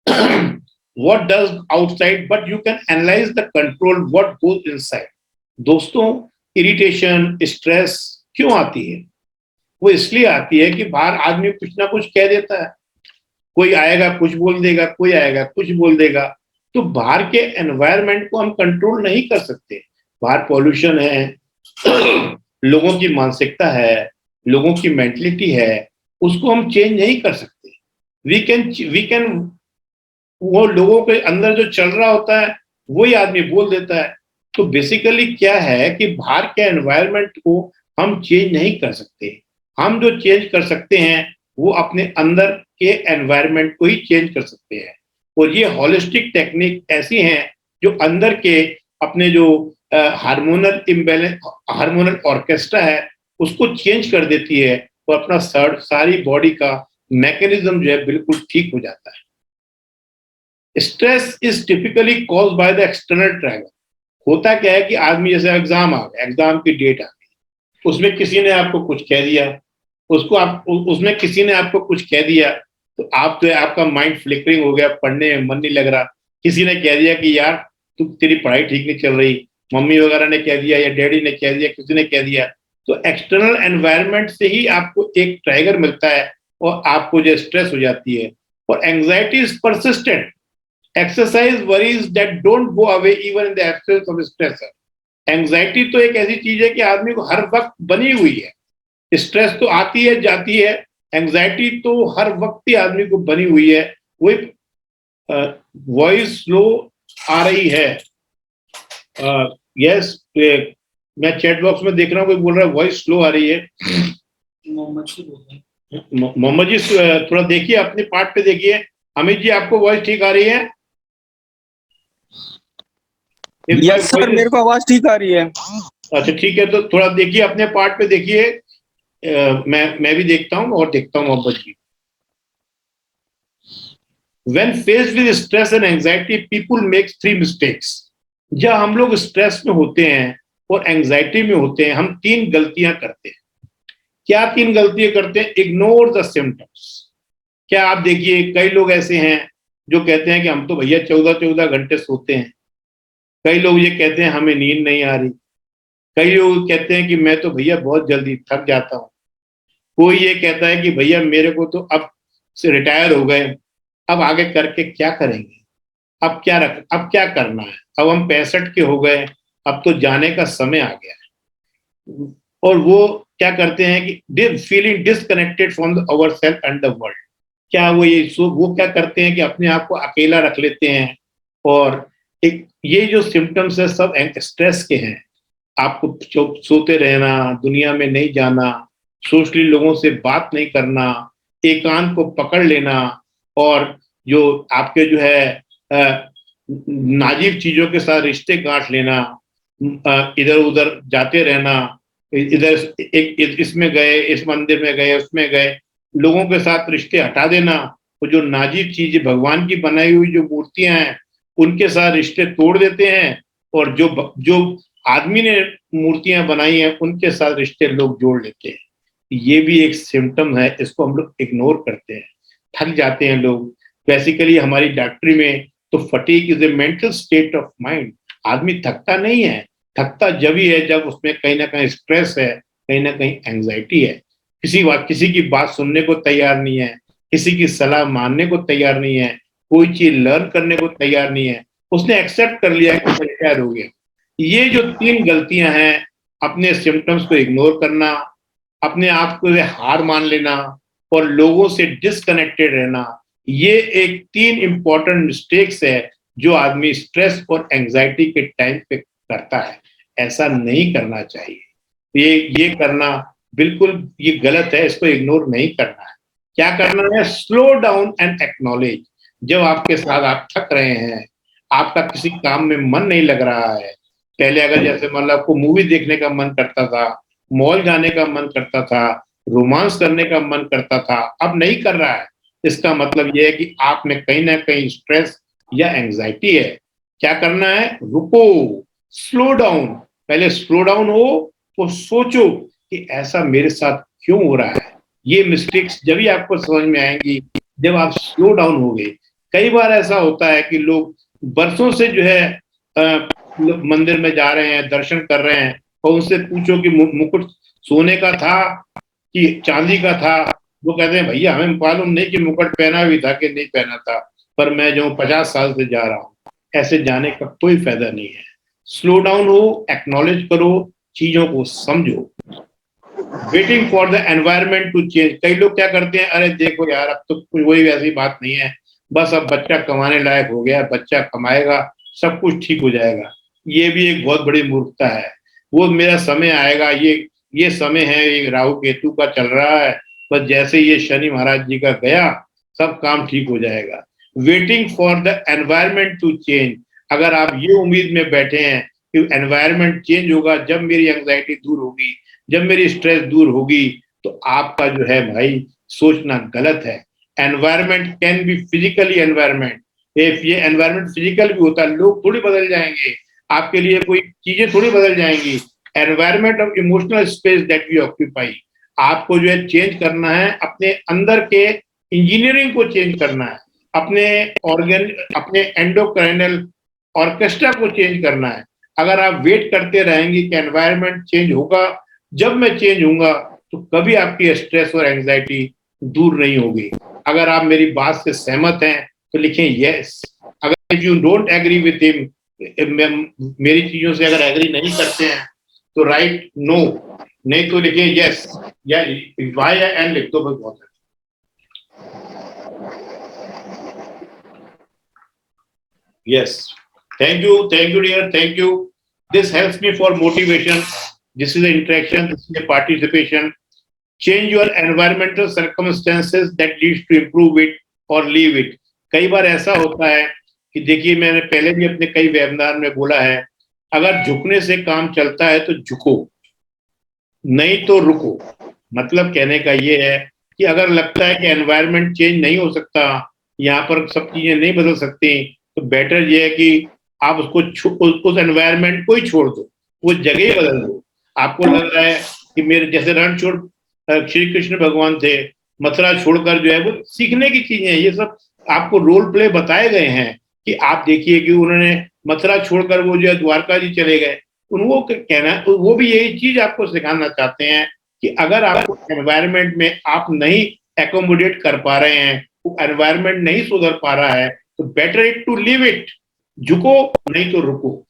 what does outside but you can analyse the control what goes inside. दोस्तों, इरिटेशन, स्ट्रेस क्यों आती है? वो इसलिए आती है कि बाहर आदमी कुछ ना कुछ कह देता है, कोई आएगा कुछ बोल देगा, कोई आएगा कुछ बोल देगा। तो बाहर के एनवायरनमेंट को हम कंट्रोल नहीं कर सकते। बाहर पॉल्यूशन है, लोगों की मानसिकता है, लोगों की मेंटलिटी है, उसको हम चेंज नहीं कर सकते। वी कैन वो लोगों के अंदर जो चल रहा होता है वही आदमी बोल देता है। तो बेसिकली क्या है कि बाहर के एनवायरनमेंट को हम चेंज नहीं कर सकते। हम जो चेंज कर सकते हैं वो अपने अंदर के एनवायरनमेंट को ही चेंज कर सकते हैं। और ये होलिस्टिक टेक्निक ऐसी हैं जो अंदर के अपने जो हार्मोनल ऑर्केस्ट्रा है उसको चेंज कर देती है और अपना सारी बॉडी का मैकेनिज्म जो है बिल्कुल ठीक हो जाता है। Stress is typically caused by the external Trager. होता क्या है कि आदमी जैसे एग्जाम आ गया, एग्जाम की डेट आ गई, उसमें किसी ने आपको कुछ कह दिया, उसमें किसी ने आपको कुछ कह दिया तो आप जो आपका माइंड फ्लिकरिंग हो गया, पढ़ने में मन नहीं लग रहा। किसी ने कह दिया कि यार तेरी पढ़ाई ठीक नहीं चल रही, मम्मी वगैरह ने कह दिया या डैडी ने कह दिया, किसी ने कह दिया। तो एक्सटर्नल एनवायरनमेंट से ही आपको एक ट्राइगर मिलता है और आपको जो स्ट्रेस हो जाती है। और anxiety is persistent exercise worries that don't go away even in the absence of stress. Anxiety तो एक ऐसी चीज है कि आदमी को हर वक्त बनी हुई है। स्ट्रेस तो आती है जाती है, एंजाइटी तो हर वक्त ही आदमी को बनी हुई है। वही वॉइस स्लो आ रही है। यस, मैं चैट बॉक्स में देख रहा हूँ कोई बोल रहा है वॉइस स्लो आ रही है। मोहम्मद जी थोड़ा देखिए, अपने पार्ट पे देखिए। अमित जी आपको वॉइस ठीक आ रही है? यस सर, मेरे को आवाज ठीक आ रही है। अच्छा ठीक है, तो थोड़ा देखिए अपने पार्ट पे देखिए। मैं भी देखता हूँ और देखता हूँ मोहम्मद जी। When faced with stress and anxiety, people make 3 mistakes. जब हम लोग स्ट्रेस में होते हैं और एंजाइटी में होते हैं, हम 3 गलतियां करते हैं। क्या 3 गलतियां करते हैं? Ignore the symptoms. क्या आप देखिए कई लोग ऐसे हैं जो कहते हैं कि हम तो भैया 14-14 घंटे सोते हैं। कई लोग ये कहते हैं हमें नींद नहीं आ रही। कई लोग कहते हैं कि मैं तो भैया बहुत जल्दी थक जाता हूँ। कोई ये कहता है कि भैया मेरे को तो अब से रिटायर हो गए, अब आगे करके क्या करेंगे, अब क्या करना है, अब हम 65 के हो गए, अब तो जाने का समय आ गया है। और वो क्या करते हैं कि feeling disconnected from our self and the world. क्या वो क्या करते हैं कि अपने आप को अकेला रख लेते हैं। और एक ये जो सिम्टम्स है सब स्ट्रेस के हैं। आपको सोते रहना, दुनिया में नहीं जाना, सोशली लोगों से बात नहीं करना, एकांत को पकड़ लेना, और जो आपके जो है नाजीब चीजों के साथ रिश्ते गांठ लेना, इधर उधर जाते रहना, इधर इसमें गए, इस मंदिर में गए, उसमें गए, लोगों के साथ रिश्ते हटा देना। वो जो नाजीब चीजें भगवान की बनाई हुई जो मूर्तियां हैं उनके साथ रिश्ते तोड़ देते हैं, और जो आदमी ने मूर्तियां बनाई हैं उनके साथ रिश्ते लोग जोड़ लेते हैं। ये भी एक सिम्टम है, इसको हम लोग इग्नोर करते हैं, थक जाते हैं लोग। बेसिकली हमारी डॉक्टरी में तो fatigue is a mental state of mind. आदमी थकता नहीं है, थकता जब ही है जब उसमें कहीं ना कहीं स्ट्रेस है, कहीं ना कहीं एंजाइटी है, किसी की बात सुनने को तैयार नहीं है, किसी की सलाह मानने को तैयार नहीं है, कोई चीज लर्न करने को तैयार नहीं है, उसने एक्सेप्ट कर लिया कि रिटायर हो गया। ये जो 3 गलतियां हैं, अपने सिम्टम्स को इग्नोर करना, अपने आप को हार मान लेना, और लोगों से डिस्कनेक्टेड रहना, ये एक 3 इंपॉर्टेंट मिस्टेक्स है जो आदमी स्ट्रेस और एंजाइटी के टाइम पे करता है। ऐसा नहीं करना चाहिए। ये करना बिल्कुल ये गलत है, इसको इग्नोर नहीं करना है। क्या करना है? Slow down and acknowledge. जब आपके साथ आप थक रहे हैं, आपका किसी काम में मन नहीं लग रहा है, पहले अगर जैसे मतलब आपको मूवी देखने का मन करता था, मॉल जाने का मन करता था, रोमांस करने का मन करता था, अब नहीं कर रहा है, इसका मतलब यह है कि आप में कहीं ना कहीं स्ट्रेस या एंजाइटी है। क्या करना है? रुको, स्लो डाउन। पहले स्लो डाउन हो तो सोचो कि ऐसा मेरे साथ क्यों हो रहा है। ये मिस्टेक्स जब भी आपको समझ में आएंगी जब आप स्लो डाउन हो गए। कई बार ऐसा होता है कि लोग बरसों से जो है मंदिर में जा रहे हैं, दर्शन कर रहे हैं, और उनसे पूछो कि मुकुट सोने का था कि चांदी का था, वो कहते हैं भैया हमें मालूम नहीं कि मुकुट पहना भी था कि नहीं पहना था, पर मैं जो 50 साल से जा रहा हूँ। ऐसे जाने का कोई फायदा नहीं है। स्लो डाउन हो, एक्नॉलेज करो, चीजों को समझो। Waiting for the environment to change. कई लोग क्या करते हैं, अरे देखो यार अब तो कोई ऐसी बात नहीं है, बस अब बच्चा कमाने लायक हो गया, बच्चा कमाएगा सब कुछ ठीक हो जाएगा। ये भी एक बहुत बड़ी मूर्खता है। वो मेरा समय आएगा, ये समय है, ये राहु केतु का चल रहा है, बस जैसे ये शनि महाराज जी का गया सब काम ठीक हो जाएगा। Waiting for the environment to change. अगर आप ये उम्मीद में बैठे हैं कि एनवायरमेंट चेंज होगा, जब मेरी एंजाइटी दूर होगी, जब मेरी स्ट्रेस दूर होगी, तो आपका जो है भाई सोचना गलत है। Environment can be physically environment. ये एनवायरमेंट फिजिकल भी होता है, लोग थोड़ी बदल जाएंगे, आपके लिए कोई चीजें थोड़ी बदल जाएंगी। Environment of emotional space that we occupy. आपको जो है चेंज करना है, अपने अंदर के इंजीनियरिंग को चेंज करना है, अपने एंडोक्राइनल ऑर्केस्ट्रा को चेंज करना है। अगर आप वेट करते रहेंगे कि एनवायरमेंट चेंज होगा, जब मैं चेंज होऊंगा, तो कभी आपकी स्ट्रेस और एंजाइटी दूर नहीं होगी। अगर आप मेरी बात से सहमत हैं तो लिखें यस। अगर if you don't agree with him, मेरी चीजों से अगर एग्री नहीं करते हैं तो राइट नो, नहीं तो लिखें यस या वाई या एन लिख दो, बहुत है। Yes, thank you dear, thank you. This helps me for motivation. This is an interaction, this is a participation. Change your environmental circumstances that leads to improve it or leave it. कई बार ऐसा होता है कि देखिए, मैंने पहले भी अपने कई वेबिनार में बोला है, अगर झुकने से काम चलता है तो झुको, नहीं तो रुको। मतलब कहने का ये है कि अगर लगता है कि एनवायरनमेंट चेंज नहीं हो सकता, यहाँ पर सब चीजें नहीं बदल सकती, तो बेटर ये है कि आप उस एनवायरनमेंट को ही छोड़ दो, वो जगह ही बदल दो। आपको लग रहा है कि मेरे जैसे रणछोड़ श्री कृष्ण भगवान थे, मथुरा छोड़कर जो है वो सीखने की चीजें हैं। ये सब आपको रोल प्ले बताए गए हैं कि आप देखिए कि उन्होंने मथुरा छोड़कर वो जो है द्वारका जी चले गए। उनको कहना तो वो भी यही चीज आपको सिखाना चाहते हैं कि अगर आपको एनवायरनमेंट में आप नहीं एकोमोडेट कर पा रहे हैं, वो एनवायरनमेंट नहीं सुधर पा रहा है, तो better it to leave it, झुको नहीं तो रुको।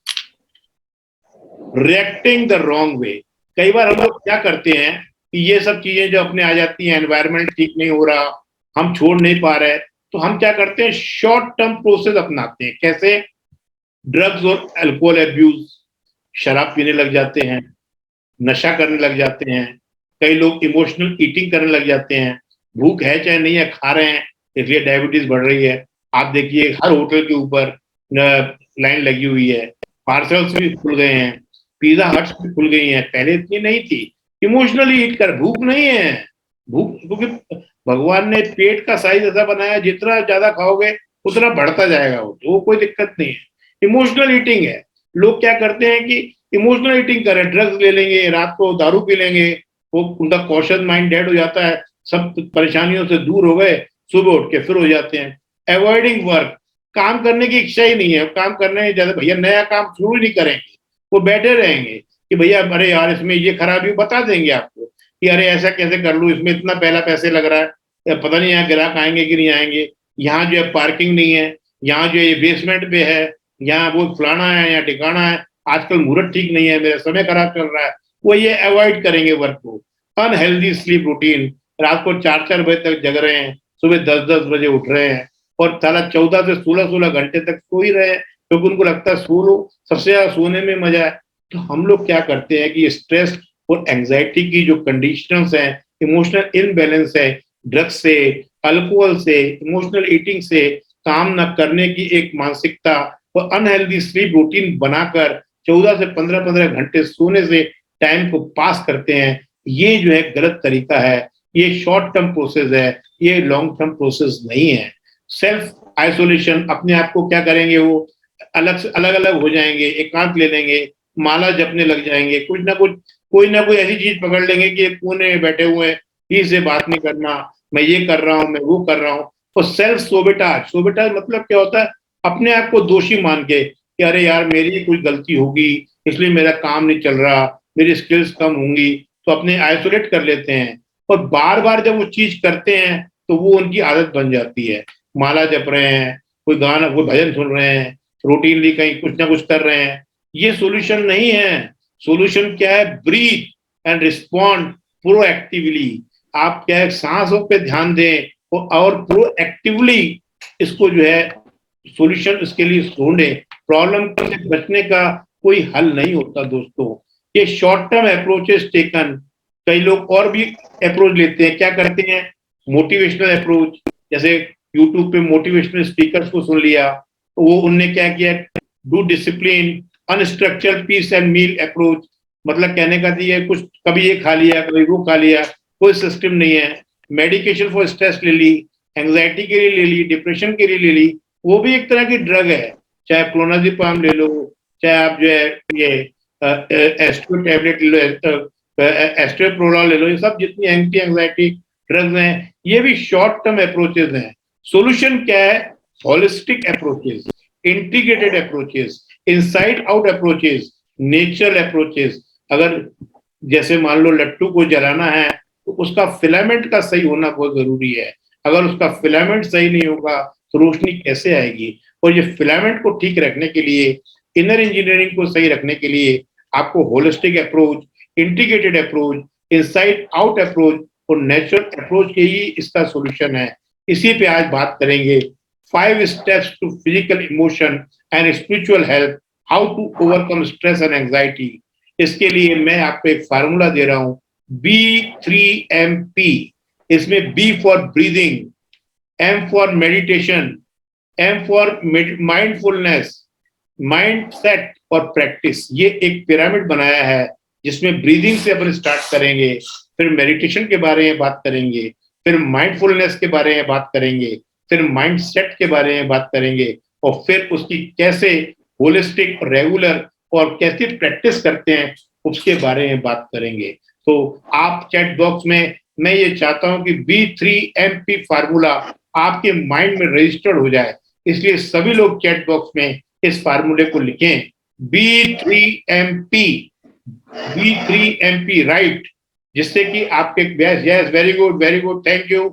रिएक्टिंग द रॉन्ग वे, कई बार हम लोग क्या करते हैं कि ये सब चीजें जो अपने आ जाती हैं, एनवायरनमेंट ठीक नहीं हो रहा, हम छोड़ नहीं पा रहे, तो हम क्या करते हैं, शॉर्ट टर्म प्रोसेस अपनाते हैं। कैसे? ड्रग्स और अल्कोहल एब्यूज, शराब पीने लग जाते हैं, नशा करने लग जाते हैं, कई लोग इमोशनल ईटिंग करने लग जाते हैं, भूख है चाहे नहीं है खा रहे हैं, इसलिए डायबिटीज बढ़ रही है। आप देखिए हर होटल के ऊपर लाइन लगी हुई है, पार्सल्स भी खुल गए हैं, पिज्जा हट्स भी खुल गई हैं, पहले इतनी नहीं थी। इमोशनली ईट कर, भूख नहीं है, भूख क्योंकि भगवान ने पेट का साइज ऐसा बनाया, जितना ज्यादा खाओगे उतना बढ़ता जाएगा वो, तो वो कोई दिक्कत नहीं है। इमोशनल ईटिंग है, लोग क्या करते हैं कि इमोशनल ईटिंग करें, ड्रग्स ले लेंगे, रात को दारू पी लेंगे, वो उनका कॉशियस माइंड डेड हो जाता है, सब परेशानियों से दूर हो गए, सुबह उठ के फिर हो जाते हैं। अवॉइडिंग वर्क, काम करने की इच्छा ही नहीं है, काम करने ज्यादा, भैया नया काम शुरू नहीं करेंगे, वो बैठे रहेंगे कि भैया अरे यार इसमें ये खराबी, बता देंगे आपको कि अरे ऐसा कैसे कर लूं, इसमें इतना पहला पैसे लग रहा है, या पता नहीं यहाँ ग्राहक आएंगे कि नहीं आएंगे, यहाँ जो है पार्किंग नहीं है, यहाँ जो है ये बेसमेंट पे है, यहाँ वो फलाना है, यहाँ ठिकाना है, आजकल मुहूर्त ठीक नहीं है, मेरा समय खराब चल रहा है, वो ये अवॉइड करेंगे वर्क को। अनहेल्दी स्लीप रूटीन, रात को 4-4 बजे तक जग रहे हैं, सुबह 10-10 बजे उठ रहे हैं, और साला 14 से 16-16 घंटे तक सो ही रहे हैं, क्योंकि उनको लगता है सो लो, सबसे ज्यादा सोने में मजा है। तो हम लोग क्या करते हैं कि स्ट्रेस और एंजाइटी की जो कंडीशंस हैं, इमोशनल इनबैलेंस है, ड्रग्स से, अल्कोहल से, इमोशनल ईटिंग से, काम न करने की एक मानसिकता और अनहेल्दी स्लीप रूटीन बनाकर 14 से 15-15 घंटे सोने से टाइम को पास करते हैं। ये जो है गलत तरीका है, ये शॉर्ट टर्म प्रोसेस है, ये लॉन्ग टर्म प्रोसेस नहीं है। सेल्फ आइसोलेशन, अपने आप को क्या करेंगे, वो अलग से अलग अलग हो जाएंगे, एकांत ले लेंगे, माला जपने लग जाएंगे, कुछ ना कुछ कोई ना कोई ऐसी चीज पकड़ लेंगे कि कोने में बैठे हुए हैं, किसी से बात नहीं करना, मैं ये कर रहा हूँ, मैं वो कर रहा हूँ। और सेल्फ सोबेटाज, सोबेटाज मतलब क्या होता है, अपने आप को दोषी मान के कि अरे यार मेरी कोई गलती होगी इसलिए मेरा काम नहीं चल रहा, मेरी स्किल्स कम होंगी, तो अपने आइसोलेट कर लेते हैं। और बार बार जब वो चीज करते हैं तो वो उनकी आदत बन जाती है, माला जप रहे हैं, कोई गाना, कोई भजन सुन रहे हैं, रूटीनली कहीं कुछ ना कुछ कर रहे हैं, ये सॉल्यूशन नहीं है। सॉल्यूशन क्या है? Breath and respond proactively. आप क्या है, सांसों पे ध्यान दें और प्रोएक्टिवली इसको जो है सॉल्यूशन इसके लिए ढूंढे। प्रॉब्लम से बचने का कोई हल नहीं होता दोस्तों, ये शॉर्ट टर्म अप्रोचेस टेकन। कई लोग और भी अप्रोच लेते हैं, क्या करते हैं, मोटिवेशनल अप्रोच, जैसे यूट्यूब पे मोटिवेशनल स्पीकर्स को सुन लिया, तो वो उनने क्या किया, do discipline unstructured piece and meal approach, मतलब कहने का ये कुछ कभी ये खा लिया कभी वो खा लिया, कोई सिस्टम नहीं है। मेडिकेशन फॉर स्ट्रेस ले ली, एंग्जाइटी के लिए ले ली, डिप्रेशन के लिए ले ली, वो भी एक तरह की ड्रग है, चाहे क्लोनाजिपाम ले लो, चाहे आप जो है ये एस्ट्रो टैबलेट ले लो, एस्ट्रोप्रोलॉल ले लो, ये सब जितनी एंटी एंग्जाइटी ड्रग्स हैं ये भी शॉर्ट टर्म अप्रोचेज हैं। सॉल्यूशन क्या है? Holistic approaches, integrated approaches, inside out approaches, natural approaches. अगर जैसे मान लो लट्टू को जलाना है तो उसका फिलामेंट का सही होना बहुत जरूरी है, अगर उसका फिलामेंट सही नहीं होगा तो रोशनी कैसे आएगी? और ये फिलामेंट को ठीक रखने के लिए, इनर इंजीनियरिंग को सही रखने के लिए आपको holistic approach, integrated approach, inside out approach और नेचुरल अप्रोच के ही इसका सॉल्यूशन है। इसी पे आज बात करेंगे, 5 steps to physical emotion and spiritual health, how to overcome stress and anxiety। इसके लिए मैं आपको एक फार्मूला दे रहा हूं, B3MP। इसमें B for breathing, M for meditation, M for mindfulness, mind set और प्रैक्टिस। ये एक पिरामिड बनाया है जिसमें ब्रीदिंग से अपन स्टार्ट करेंगे, फिर मेडिटेशन के बारे में बात करेंगे, फिर माइंडफुलनेस के बारे में बात करेंगे, फिर माइंड सेट के बारे में बात करेंगे, और फिर उसकी कैसे होलिस्टिक, रेगुलर और कैसे प्रैक्टिस करते हैं उसके बारे में बात करेंगे। तो आप चैट बॉक्स में मैं ये चाहता हूं कि B3MP फार्मूला आपके माइंड में रजिस्टर्ड हो जाए, इसलिए सभी लोग चैट बॉक्स में इस फार्मूले को लिखें, B3MP, B3MP, राइट, जिससे कि आपके yes, very good, thank you,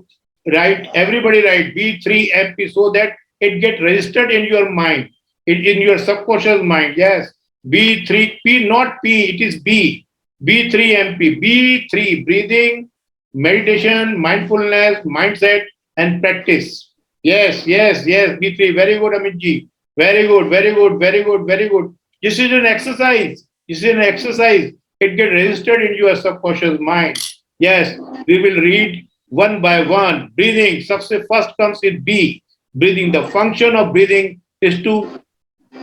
right, everybody right B3MP, so that it get registered in your mind, in your subconscious mind. Yes, B3P, not P, it is B. B3MP, B3, breathing, meditation, mindfulness, mindset, and practice. Yes, B3. Very good, Amit ji. Very good. This is an exercise. It get registered in your subconscious mind. Yes, we will read one by one. Breathing, सबसे first comes in B. Breathing. The function of breathing is to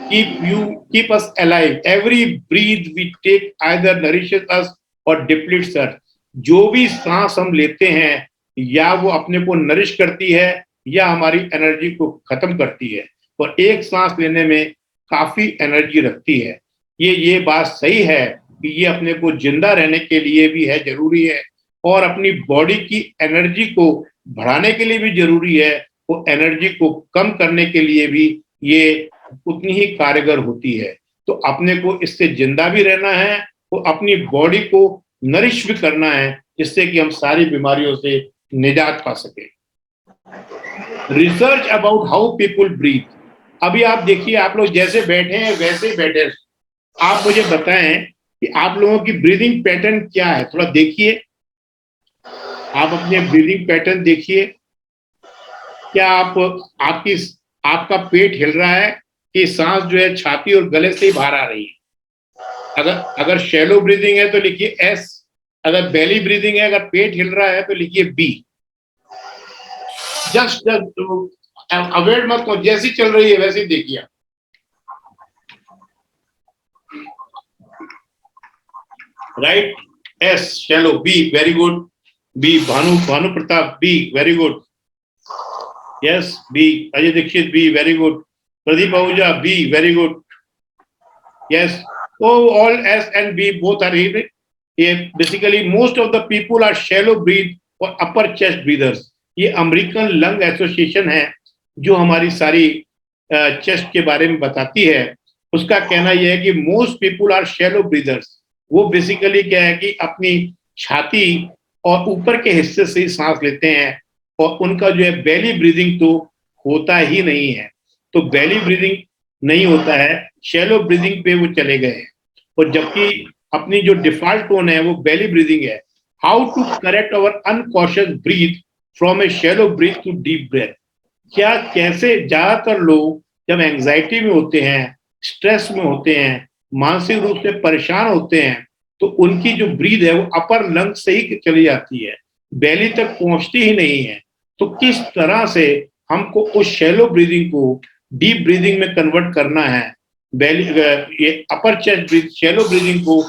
keep us alive. Every breath we take either nourishes us or depletes us. जो भी सांस हम लेते हैं या वो अपने को नरिश करती है या हमारी एनर्जी को खत्म करती है, और एक सांस लेने में काफी एनर्जी रखती है। ये बात सही है कि ये अपने को जिंदा रहने के लिए भी है, जरूरी है, और अपनी बॉडी की एनर्जी को बढ़ाने के लिए भी जरूरी है, वो एनर्जी को कम करने के लिए भी ये उतनी ही कारगर होती है। तो अपने को इससे जिंदा भी रहना है, वो अपनी बॉडी को नरिश भी करना है, जिससे कि हम सारी बीमारियों से निजात पा सके। Research about how people breathe. अभी आप देखिए, आप लोग जैसे बैठे हैं वैसे ही बैठे, आप मुझे बताएं कि आप लोगों की ब्रीदिंग पैटर्न क्या है, थोड़ा देखिए, आप अपने ब्रीदिंग पैटर्न देखिए। क्या आपका पेट हिल रहा है कि सांस जो है छाती और गले से ही बाहर आ रही है? अगर शैलो ब्रीदिंग है तो लिखिए S, अगर बेली ब्रीदिंग है, अगर पेट हिल रहा है तो लिखिए B। जस्ट अवॉइड मत करो, जैसी चल रही है वैसे ही देखिए। Right, S shallow, B very good, B Bhanu Pratap, B very good, yes B Ajay Dikshit, B very good, Pradeep Ahuja, B very good, yes, all S and B both are here. Basically most of the people are shallow breathe or upper chest breathers. ये अमेरिकन लंग एसोसिएशन है जो हमारी सारी चेस्ट के बारे में बताती है। उसका कहना यह है कि मोस्ट पीपुल आर शैलो ब्रीदर्स। वो बेसिकली क्या है कि अपनी छाती और ऊपर के हिस्से से ही सांस लेते हैं, और उनका जो है बेली ब्रीदिंग तो होता ही नहीं है। तो बेली ब्रीदिंग नहीं होता है, शैलो ब्रीदिंग पे वो चले गए हैं, और जबकि अपनी जो डिफॉल्ट टोन है वो बेली ब्रीदिंग है। How to correct our unconscious breath from a shallow breath to deep breath. क्या कैसे ज्यादातर लोग जब एंजाइटी में होते हैं, स्ट्रेस में होते हैं, मानसिक रूप से परेशान होते हैं, तो उनकी जो ब्रीथ है वो अपर लंग से ही चली जाती है, बेली तक पहुंचती ही नहीं है। तो किस तरह से हमको उस शैलो ब्रीदिंग को डीप ब्रीदिंग में कन्वर्ट करना है, बेली ये upper chest breath shallow breathing को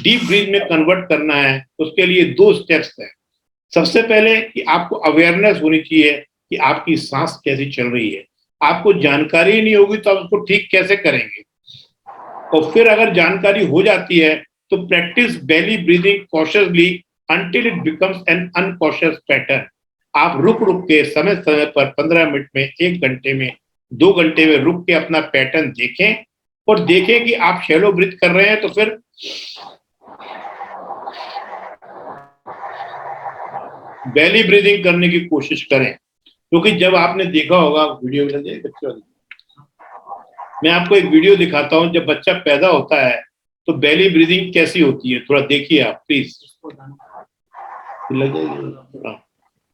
डीप ब्रीथ में कन्वर्ट करना है, उसके लिए 2 स्टेप्स हैं। सबसे पहले कि आपको अवेयरनेस होनी चाहिए कि आपकी सांस कैसी चल रही है। आपको जानकारी ही नहीं होगी तो आप उसको ठीक कैसे करेंगे। और फिर अगर जानकारी हो जाती है तो practice belly breathing consciously until it becomes an unconscious pattern. आप रुक के समय समय पर 15 मिनट में, 1 घंटे में, 2 घंटे में रुक के अपना पैटर्न देखें, और देखें कि आप शैलो ब्रीथ कर रहे हैं तो फिर बेली ब्रीदिंग करने की कोशिश करें। क्योंकि जब आपने देखा होगा वीडियो में, मैं आपको एक वीडियो दिखाता हूं, जब बच्चा पैदा होता है तो बेली ब्रीदिंग कैसी होती है, थोड़ा देखिए आप प्लीज।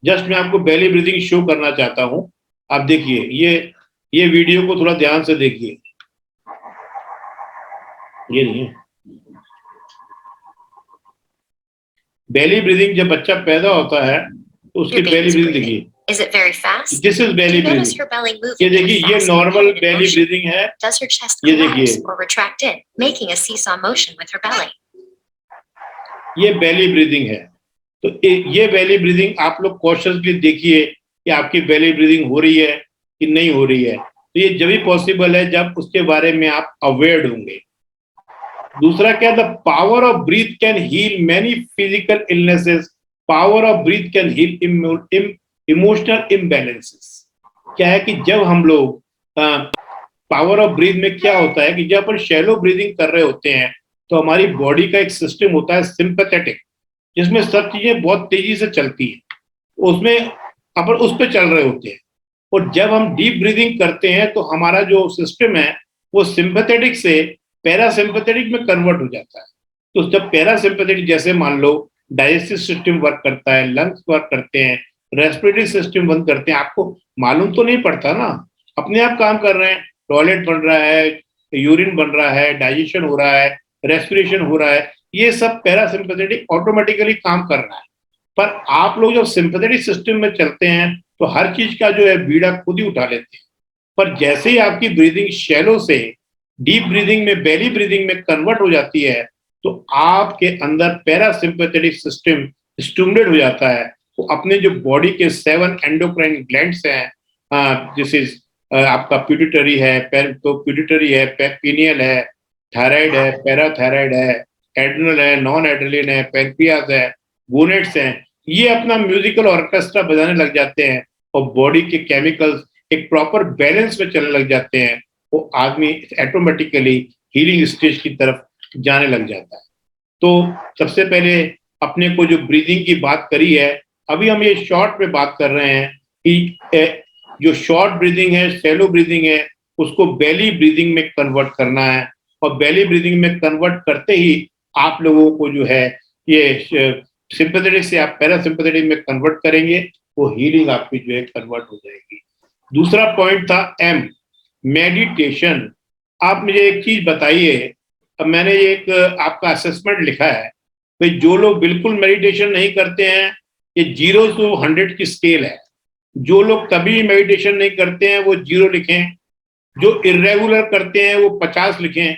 जस्ट मैं आपको बेली ब्रीदिंग शो करना चाहता हूं, आप देखिए ये वीडियो को थोड़ा ध्यान से देखिए। ये नहीं है बेली ब्रीदिंग, जब बच्चा पैदा होता है तो उसकी बेली ब्रीदिंग देखिए। Is it very fast? This is belly Do you notice breathing. her belly moving ये in a देखिए, ये fast, normal repetitive belly motion? Breathing है। Does her chest ये collapse देखिए, or retract in, making a seesaw motion with her belly? ये बेली ब्रीदिंग है। तो ये बेली ब्रीदिंग आप लोग कॉशियसली देखिए कि आपकी बेली ब्रीदिंग हो रही है कि नहीं हो रही है। तो ये जब भी पॉसिबल है जब उसके बारे में आप अवेयर होंगे। दूसरा क्या, the power of breath can heal many physical illnesses power of breath can heal emotional imbalances. क्या है कि जब हम लोग पावर ऑफ ब्रीथ में क्या होता है कि जब अपन शैलो ब्रीदिंग कर रहे होते हैं तो हमारी बॉडी का एक सिस्टम होता है सिंपैथेटिक, जिसमें सब चीजें बहुत तेजी से चलती है, उसमें अपन उस पर चल रहे होते हैं। और जब हम डीप ब्रीदिंग करते हैं तो हमारा जो सिस्टम है वो सिंपैथेटिक से पैरासिम्पैथेटिक में कन्वर्ट हो जाता है। तो जब पैरासिम्पैथेटिक, जैसे मान लो डाइजेस्टिव सिस्टम वर्क करता है, लंग्स वर्क करते हैं, रेस्पिरेटरी सिस्टम वर्क करते हैं, आपको मालूम तो नहीं पड़ता ना, अपने आप काम कर रहे हैं, टॉयलेट बन रहा है, यूरिन बन रहा है, डाइजेशन हो रहा है, रेस्पिरेशन हो रहा है, ये सब पैरासिम्पैथेटिक ऑटोमेटिकली काम कर रहा है। पर आप लोग जब सिंपैथेटिक सिस्टम में चलते हैं तो हर चीज का जो है बीड़ा खुद ही उठा लेते हैं। पर जैसे ही आपकी ब्रीदिंग शैलो से डीप ब्रीदिंग में, बेली ब्रीदिंग में कन्वर्ट हो जाती है तो आपके अंदर पैरासिम्पैथेटिक सिस्टम स्टिमुलेट हो जाता है। तो अपने जो बॉडी के 7 एंडोक्राइन ग्लैंड्स हैं, जैसे आपका पिट्यूटरी है, पिट्यूटरी है, पीनियल है, थायराइड है, पैराथायराइड है, एड्रिनल है, नॉन एड्रिनल है, पैंक्रियास है, गोनेट्स हैं, ये अपना म्यूजिकल ऑर्केस्ट्रा बजाने लग जाते हैं और बॉडी के केमिकल्स एक प्रॉपर बैलेंस में चलने लग जाते हैं। वो आदमी ऑटोमेटिकली हीलिंग स्टेज की तरफ जाने लग जाता है। तो सबसे पहले अपने को जो ब्रीदिंग की बात करी है, अभी हम ये शॉर्ट में बात कर रहे हैं कि जो शॉर्ट ब्रीदिंग है, शैलो ब्रीदिंग है, उसको बेली ब्रीदिंग में कन्वर्ट करना है। और बेली ब्रीदिंग में कन्वर्ट करते ही आप लोगों को जो है ये सिंपैथेटिक से आप पैरासिम्पैथेटिक में कन्वर्ट करेंगे, वो हीलिंग आपकी जो है कन्वर्ट हो जाएगी। दूसरा पॉइंट था एम, मेडिटेशन। आप मुझे एक चीज बताइए, अब मैंने एक आपका असेसमेंट लिखा है, भाई जो लोग बिल्कुल मेडिटेशन नहीं करते हैं, ये 0 से 100 की स्केल है। जो लोग कभी मेडिटेशन नहीं करते हैं वो 0 लिखें, जो इर्रेगुलर करते हैं वो 50 लिखें,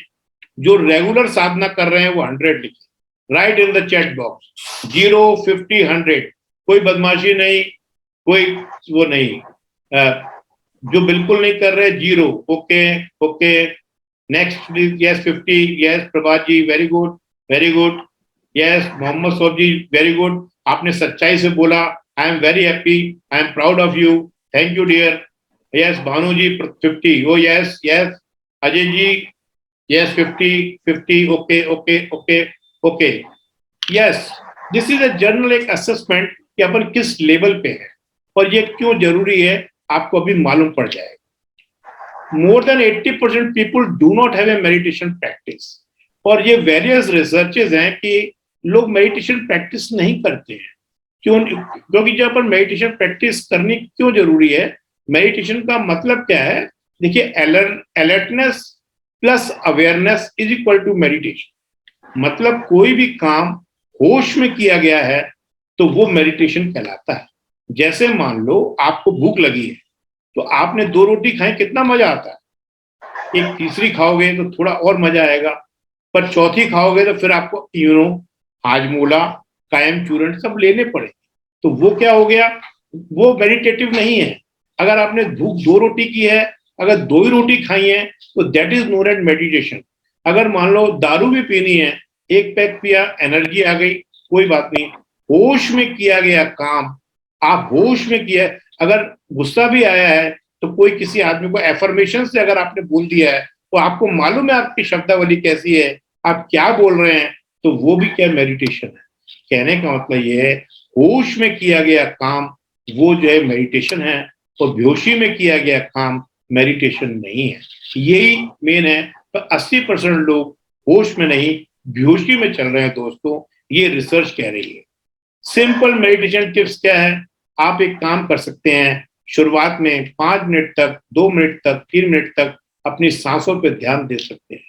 जो रेगुलर साधना कर रहे हैं वो 100 लिखें। Right in the chat box 0, 50, 100। कोई बदमाशी नहीं, कोई वो नहीं, जो बिल्कुल नहीं कर रहे 0। Okay okay, next please. Yes 50, yes Prabhat ji, very good very good. Yes Mohammad सौब जी, वेरी गुड, आपने सच्चाई से बोला। I am very happy, I am proud of you, thank you dear. Yes Bhanu ji 50, oh yes yes. Ajay ji yes 50 50, okay okay okay okay. Yes, this is a general एक असेसमेंट कि अपन किस लेवल पे है और ये क्यों जरूरी है आपको अभी मालूम पड़ जाएगा। More than 80% people do not have a meditation practice. और ये वेरियस रिसर्चेस हैं कि लोग मेडिटेशन प्रैक्टिस नहीं करते हैं। क्योंकि जब अपन मेडिटेशन प्रैक्टिस करनी क्यों जरूरी है, मेडिटेशन का मतलब क्या है, देखिए alertness plus awareness is equal to meditation. मतलब कोई भी काम होश में किया गया है तो वो मेडिटेशन कहलाता है। जैसे मान लो आपको भूख लगी है तो आपने 2 रोटी खाई, कितना मजा आता है। एक तीसरी खाओगे तो थोड़ा और मजा आएगा, पर चौथी खाओगे तो फिर आपको हाजमोला, कायम चूर्ण सब लेने पड़े। तो वो क्या हो गया, वो मेडिटेटिव नहीं है। अगर आपने भूख 2 रोटी की है, अगर 2 ही रोटी खाई है तो that is known as meditation. अगर मान लो दारू भी पीनी है, 1 पैक पिया, एनर्जी आ गई, कोई बात नहीं, होश में किया गया काम, आप होश में किया। अगर गुस्सा भी आया है तो कोई किसी आदमी को एफर्मेशन से अगर आपने बोल दिया है तो आपको मालूम है आपकी शब्दावली कैसी है, आप क्या बोल रहे हैं, तो वो भी क्या मेडिटेशन है। कहने का मतलब ये है, होश में किया गया काम वो जो है मेडिटेशन है, और बेहोशी में किया गया काम मेडिटेशन नहीं है। यही मेन है। पर 80% लोग होश में नहीं, बेहोशी में चल रहे हैं दोस्तों, ये रिसर्च कह रही है। सिंपल मेडिटेशन टिप्स क्या है, आप एक काम कर सकते हैं, शुरुआत में 5 मिनट तक, 2 मिनट तक, 3 मिनट तक अपनी सांसों पे ध्यान दे सकते हैं।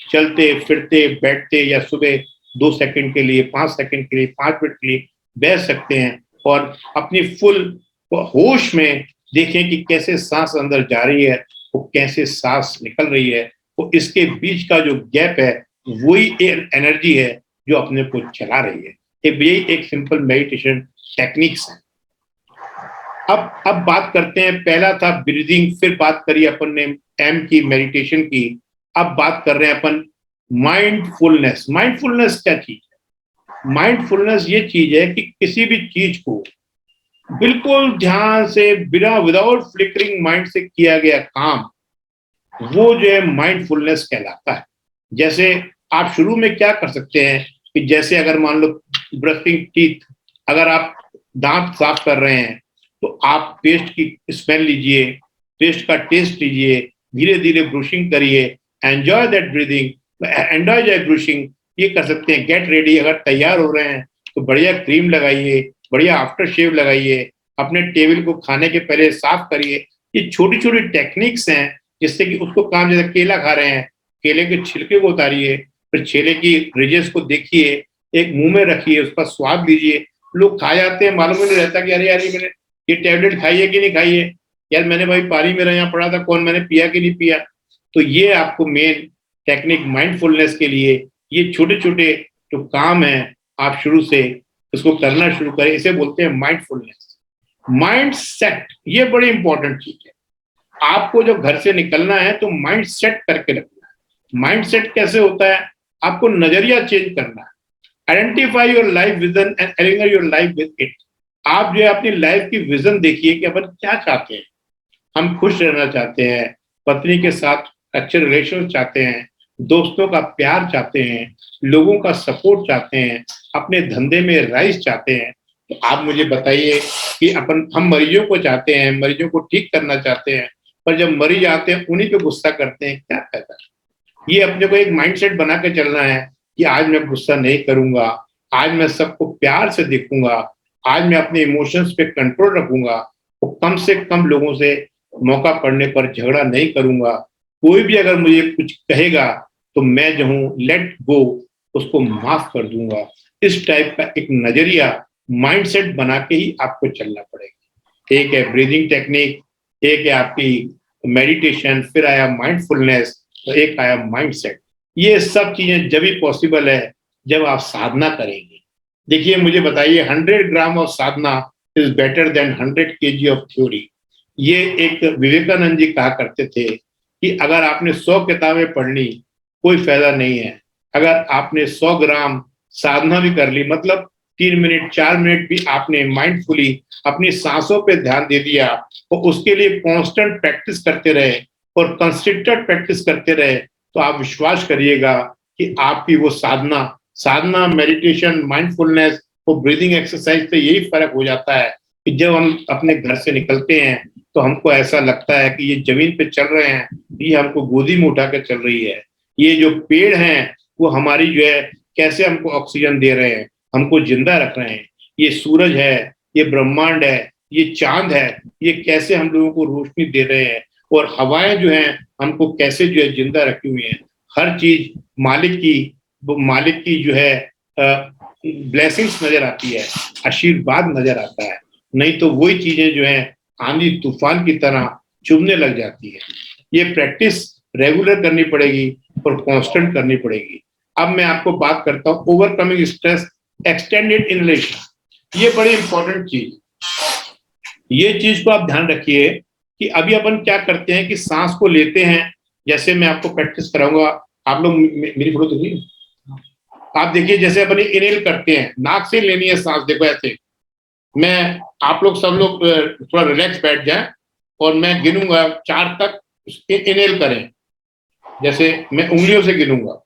चलते फिरते बैठते या सुबह 2 सेकंड के लिए, 5 सेकंड के लिए, 5 मिनट के लिए बैठ सकते हैं और अपनी फुल होश में देखें कि कैसे सांस अंदर जा रही है, वो कैसे सांस निकल रही है, वो इसके बीच का जो गैप है वही एनर्जी है जो अपने को चला रही है। यही एक सिंपल मेडिटेशन टेक्निक्स है। अब बात करते हैं, पहला था ब्रीदिंग, फिर बात करी अपन ने एम की, मेडिटेशन की। अब बात कर रहे हैं अपन माइंडफुलनेस। माइंडफुलनेस क्या चीज है? माइंडफुलनेस ये चीज है कि किसी भी चीज को बिल्कुल ध्यान से बिना विदाउट फ्लिकरिंग माइंड से किया गया काम, वो जो है माइंडफुलनेस कहलाता है। जैसे आप शुरू में क्या कर सकते हैं कि जैसे अगर मान लो ब्रशिंग टीथ, अगर आप दांत साफ कर रहे हैं तो आप पेस्ट की स्मेल लीजिए, पेस्ट का टेस्ट लीजिए, धीरे धीरे ब्रशिंग करिए, enjoy that breathing, enjoy that brushing, ये कर सकते हैं। गेट रेडी, अगर तैयार हो रहे हैं तो बढ़िया क्रीम लगाइए, बढ़िया आफ्टर शेव लगाइए, अपने टेबल को खाने के पहले साफ करिए। ये छोटी छोटी टेक्निक्स हैं जिससे कि उसको काम, जैसे केला खा रहे हैं, केले के छिलके को उतारिए, फिर केले की रिजेस को देखिए, एक मुंह में रखिए, उसका स्वाद लीजिए। लोग खा जाते हैं, मालूम नहीं रहता कि अरे यार मैंने ये टैबलेट खाई है कि नहीं खाई है, यार मैंने भाई पानी मेरा यहाँ पड़ा था, कौन मैंने पिया कि नहीं पिया। तो ये आपको मेन टेक्निक माइंडफुलनेस के लिए, ये छोटे छोटे जो काम है आप शुरू से इसको करना शुरू करें, इसे बोलते हैं माइंडफुलनेस। माइंड सेट, ये बड़ी इंपॉर्टेंट चीज है। आपको जब घर से निकलना है तो माइंड सेट करके रखना है। माइंड सेट कैसे होता है? आपको नजरिया चेंज करना है। Identify your life vision and align your life with it. आप जो है अपनी लाइफ की विजन देखिए कि अपन क्या चाहते हैं। हम खुश रहना चाहते हैं, पत्नी के साथ अच्छे रिलेशन चाहते हैं, दोस्तों का प्यार चाहते हैं, लोगों का सपोर्ट चाहते हैं, अपने धंधे में राइज चाहते हैं। तो आप मुझे बताइए कि हम मरीजों को चाहते हैं, मरीजों को ठीक करना चाहते हैं, पर जब मरीज आते हैं उन्हीं पे गुस्सा करते हैं, क्या फायदा? ये अपने को एक माइंडसेट बना के चलना है कि आज मैं गुस्सा नहीं करूंगा, आज मैं सबको प्यार से देखूंगा, आज मैं अपने इमोशंस पे कंट्रोल रखूंगा, तो कम से कम लोगों से मौका पड़ने पर झगड़ा नहीं करूंगा। कोई भी अगर मुझे कुछ कहेगा तो मैं जो हूँ लेट गो, उसको माफ कर दूंगा। इस टाइप का एक नजरिया माइंडसेट बना के ही आपको चलना पड़ेगा। एक है ब्रीदिंग टेक्निक, एक है आपकी मेडिटेशन, फिर आया माइंडफुलनेस, तो एक आया माइंडसेट। ये सब चीजें जब भी पॉसिबल है जब आप साधना करेंगे। देखिए मुझे बताइए, 100 gram of Sadhana is better than 100 kg of theory. ये एक विवेकानंद जी कहा करते थे कि अगर आपने 100 किताबें पढ़ ली कोई फायदा नहीं है, अगर आपने 100 ग्राम साधना भी कर ली, मतलब 3 मिनट 4 मिनट भी आपने माइंडफुली अपनी सांसों पे ध्यान दे दिया और उसके लिए कांस्टेंट प्रैक्टिस करते रहे और कंसिस्टेंट प्रैक्टिस करते रहे, तो आप विश्वास करिएगा कि आपकी वो साधना मेडिटेशन, माइंडफुलनेस और ब्रीदिंग एक्सरसाइज से यही फर्क हो जाता है कि जब हम अपने घर से निकलते हैं तो हमको ऐसा लगता है कि ये जमीन पे चल रहे हैं, ये हमको गोदी में उठा के चल रही है। ये जो पेड़ हैं वो हमारी जो है कैसे हमको ऑक्सीजन दे रहे हैं, हमको जिंदा रख रहे हैं। ये सूरज है, ये ब्रह्मांड है, ये चांद है, ये कैसे हम लोगों को रोशनी दे रहे हैं, और हवाएं जो हैं हमको कैसे जो है जिंदा रखी हुई हैं। हर चीज मालिक की जो है ब्लेसिंग्स नजर आती है, आशीर्वाद नजर आता है। नहीं तो वही चीजें जो है आंधी तूफान की तरह चुभने लग जाती है। ये प्रैक्टिस रेगुलर करनी पड़ेगी और कांस्टेंट करनी पड़ेगी। अब मैं आपको बात करता हूँ ओवरकमिंग स्ट्रेस, एक्सटेंडेड इनहेलेशन। ये बड़ी इंपॉर्टेंट चीज, ये चीज को आप ध्यान रखिए कि अभी अपन क्या करते हैं कि सांस को लेते हैं, जैसे मैं आपको प्रैक्टिस कराऊंगा। आप लोग मेरी फोटो देखिए, आप देखिए जैसे अपन इनहेल करते हैं, नाक से लेनी है सांस, देखो ऐसे। मैं आप लोग सब लोग थोड़ा रिलैक्स बैठ जाएं और मैं गिनूंगा 4 तक, इनहेल करें। जैसे मैं उंगलियों से गिनूंगा,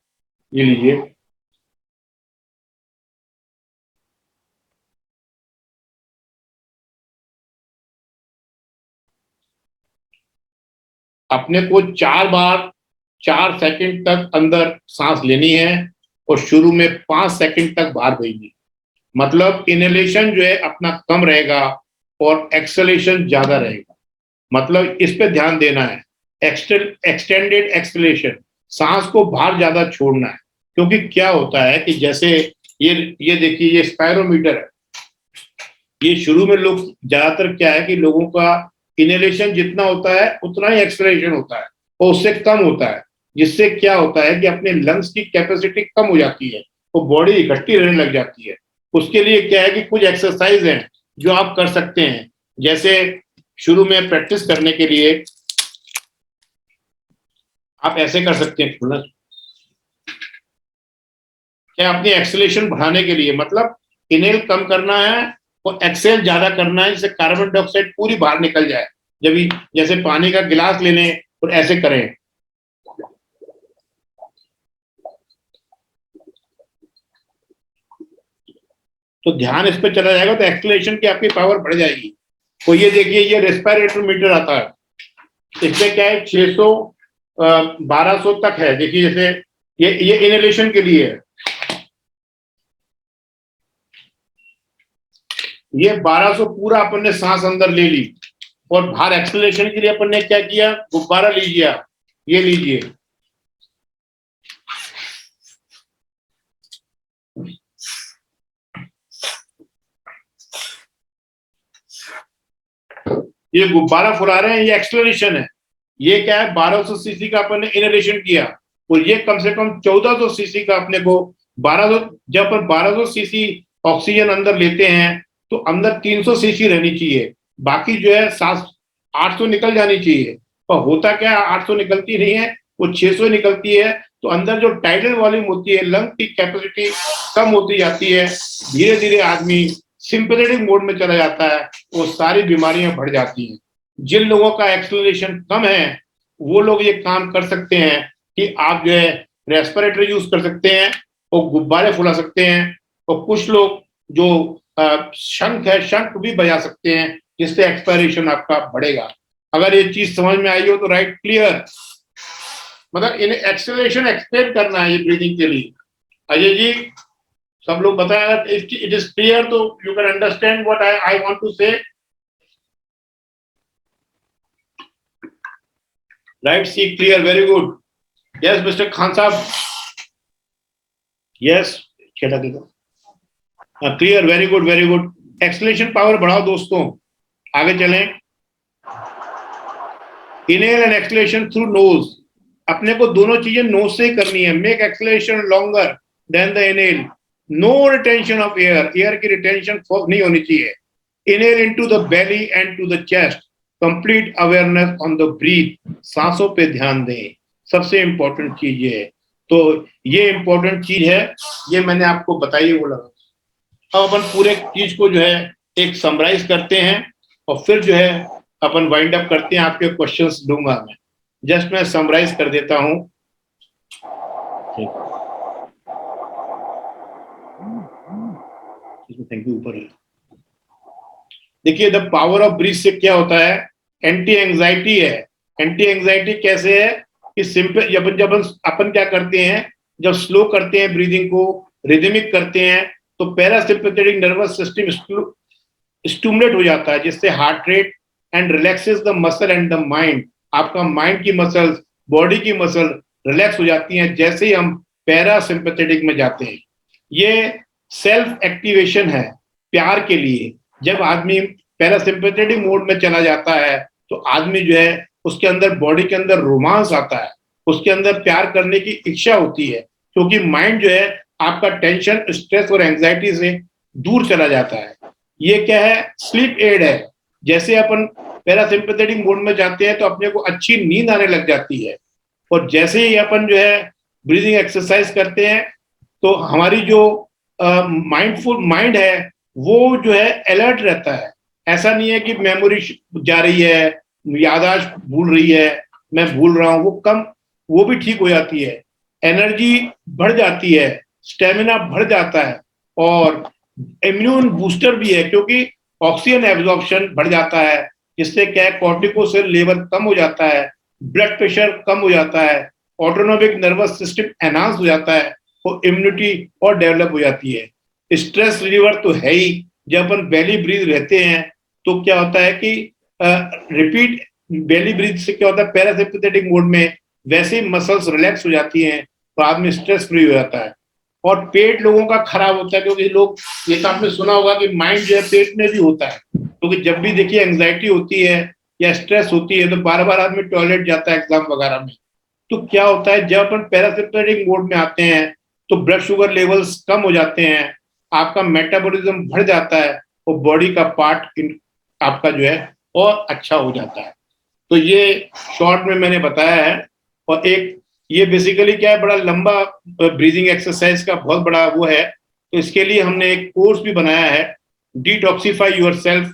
ये लीजिए, अपने को 4 बार 4 सेकंड तक अंदर सांस लेनी है और शुरू में 5 सेकंड तक बाहर भेजनी। मतलब इनहेलेशन जो है अपना कम रहेगा और एक्सहेलेशन ज्यादा रहेगा। मतलब इस पे ध्यान देना है। एक्सटेंडेड एक्सहेलेशन, सांस को बाहर ज्यादा छोड़ना है। क्योंकि क्या होता है कि जैसे ये देखिए, ये स्पायरोमीटर है। ये शुरू में लोग ज्यादातर क्या है कि लोगों का इनहेलेशन जितना होता है उतना ही एक्सहेलेशन होता है और उससे कम होता है, जिससे क्या होता है कि अपने लंग्स की कैपेसिटी कम हो जाती है, वो बॉडी इकट्ठी रहने लग जाती है। उसके लिए क्या है कि कुछ एक्सरसाइज हैं जो आप कर सकते हैं। जैसे शुरू में प्रैक्टिस करने के लिए आप ऐसे कर सकते हैं, खुला क्या अपनी एक्सेलेशन बढ़ाने के लिए, मतलब इनहेल कम करना है और एक्सेल ज्यादा करना है, जिससे कार्बन डाइऑक्साइड पूरी बाहर निकल जाए। जब जैसे पानी का गिलास ले लें और ऐसे करें, तो ध्यान इस पे चला जाएगा, तो एक्सेलेशन की आपकी पावर बढ़ जाएगी। तो ये देखिए, ये रेस्पिरेटर मीटर आता है, इसमें क्या है 600 1200 तक है। देखिए जैसे ये इनहेलेशन के लिए है, ये 1200 पूरा अपन ने सांस अंदर ले ली। और बाहर एक्सेलेशन के लिए अपन ने क्या किया, गुब्बारा लीजिए आप, ये लीजिए, ये गुब्बारा फुला रहे हैं, ये एक्सेलरेशन है। ये क्या है 1200 सीसी का अपन ने इनहेलेशन किया, और ये कम से कम 1400 सीसी का अपने को 1200, जब अपन 1200 सीसी ऑक्सीजन अंदर लेते हैं तो अंदर 300 सीसी रहनी चाहिए, बाकी जो है 800 निकल जानी चाहिए। और होता क्या है 800 निकलती नहीं है, वो 600 निकलती है। तो अंदर जो टाइडल वॉल्यूम होती है, लंग की कैपेसिटी कम होती जाती है, धीरे धीरे आदमी सिंपैथेटिक मोड में चला जाता है, वो सारी बीमारियां बढ़ जाती हैं। जिन लोगों का एक्सेलरेशन कम है वो लोग ये काम कर सकते हैं कि आप जो है रेस्पिरेटर यूज कर सकते हैं और गुब्बारे फुला सकते हैं, और कुछ लोग जो शंख है, शंख भी बजा सकते हैं, जिससे एक्सपायरेशन आपका बढ़ेगा। अगर ये चीज समझ में आई हो तो राइट क्लियर, मतलब इन एक्सेलरेशन एक्सप्लेन करना है ये ब्रीदिंग के लिए। अजय जी सब लोग बताएं, इट इज क्लियर, तो you can understand what I want to say, right? See clear, very good. Yes mister Khan sahab, yes खेला देखो, clear, very good very good. Exhalation power बढ़ाओ दोस्तों, आगे चलें। Inhale and exhalation through nose, अपने को दोनों चीजें नोज से ही करनी है। Make exhalation longer than the inhale, no retention of air, air की रिटेंशन नहीं होनी चाहिए। Inhale into the belly and to the chest, complete awareness on the breath, सांसों पे ध्यान दें, सबसे इंपॉर्टेंट चीज ये है। तो ये इंपॉर्टेंट चीज है, ये मैंने आपको बताई बोला। अब अपन पूरे चीज को जो है एक समराइज करते हैं और फिर जो है अपन वाइंड अप करते हैं। आपके क्वेश्चंस दूंगा मैं, जस्ट मैं समराइज कर देता हूं। Thank you. ऊपर देखिए, द पावर ऑफ ब्रीथ से क्या होता है, एंटी एंजाइटी है। एंटी एंजाइटी कैसे है कि सिंपल, जब अपन क्या करते हैं, जब स्लो करते हैं ब्रीदिंग को, रिदमिक करते हैं, तो पैरासिम्पैथेटिक नर्वस सिस्टम स्टिमुलेट हो जाता है, जिससे heart rate and relaxes the muscle and the mind. आपका माइंड की मसल्स, बॉडी की मसल रिलैक्स हो जाती हैं जैसे ही हम पैरासिम्पैथेटिक में जाते हैं। ये सेल्फ एक्टिवेशन है प्यार के लिए। जब आदमी पैरासिम्पैथेटिक मोड में चला जाता है तो आदमी जो है उसके अंदर, बॉडी के अंदर रोमांस आता है, उसके अंदर प्यार करने की इच्छा होती है, क्योंकि माइंड जो है आपका टेंशन, स्ट्रेस और एंजाइटी से दूर चला जाता है। ये क्या है, स्लीप एड है। जैसे अपन पैरासिम्पैथेटिक मोड में जाते हैं तो अपने को अच्छी नींद आने लग जाती है, और जैसे ही अपन जो है ब्रीदिंग एक्सरसाइज करते हैं तो हमारी जो माइंडफुल माइंड है वो जो है अलर्ट रहता है। ऐसा नहीं है कि मेमोरी जा रही है, याददाश्त भूल रही है, मैं भूल रहा हूं, वो भी ठीक हो जाती है। एनर्जी बढ़ जाती है, स्टेमिना बढ़ जाता है, और इम्यून बूस्टर भी है, क्योंकि ऑक्सीजन एब्जॉर्प्शन बढ़ जाता है, जिससे क्या है कॉर्टिकोसेल लेवल कम हो जाता है, ब्लड प्रेशर कम हो जाता है, ऑटोनोमिक नर्वस सिस्टम एनहांस हो जाता है, और इम्यूनिटी और डेवलप हो जाती है। स्ट्रेस रिलीवर तो है ही। जब अपन बेली ब्रीथ रहते हैं तो क्या होता है कि रिपीट बेली ब्रीथ से क्या होता है, पैरासिम्पैथेटिक मोड में वैसे ही मसल्स रिलैक्स हो जाती हैं तो आदमी स्ट्रेस फ्री हो जाता है। और पेट लोगों का खराब होता है, क्योंकि लोग, ये तो आपने सुना होगा कि माइंड जो है पेट में भी होता है, क्योंकि जब भी देखिए एंजाइटी होती है या स्ट्रेस होती है तो बार बार आदमी टॉयलेट जाता है एग्जाम वगैरह में। तो क्या होता है, जब अपन पैरासिम्पैथेटिक मोड में आते हैं तो ब्लड शुगर लेवल्स कम हो जाते हैं, आपका मेटाबॉलिज्म बढ़ जाता है, और बॉडी का पार्ट आपका जो है और अच्छा हो जाता है। तो ये शॉर्ट में मैंने बताया है। और एक ये बेसिकली क्या है, बड़ा लंबा ब्रीदिंग एक्सरसाइज का बहुत बड़ा वो है। तो इसके लिए हमने एक कोर्स भी बनाया है, detoxify yourself,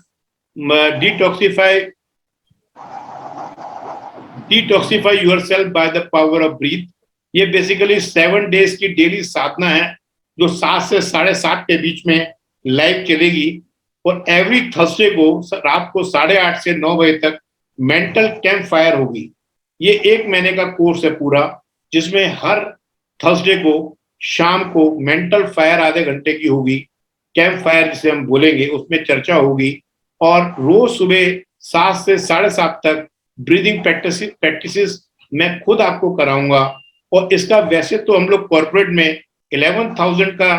detoxify yourself by the power of breathe. ये बेसिकली 7 डेज की डेली साधना है जो 7 से 7:30 के बीच में लाइव चलेगी। और एवरी थर्सडे को रात को 8:30 से 9 बजे तक मेंटल कैंप फायर होगी। ये 1 महीने का कोर्स है पूरा, जिसमें हर थर्सडे को शाम को मेंटल फायर आधे घंटे की होगी, कैंप फायर जिसे हम बोलेंगे, उसमें चर्चा होगी। और रोज सुबह 7 से 7:30 तक ब्रीदिंग प्रैक्टिसेस मैं खुद आपको कराऊंगा। और इसका वैसे तो हम लोग कॉर्पोरेट में 11,000 का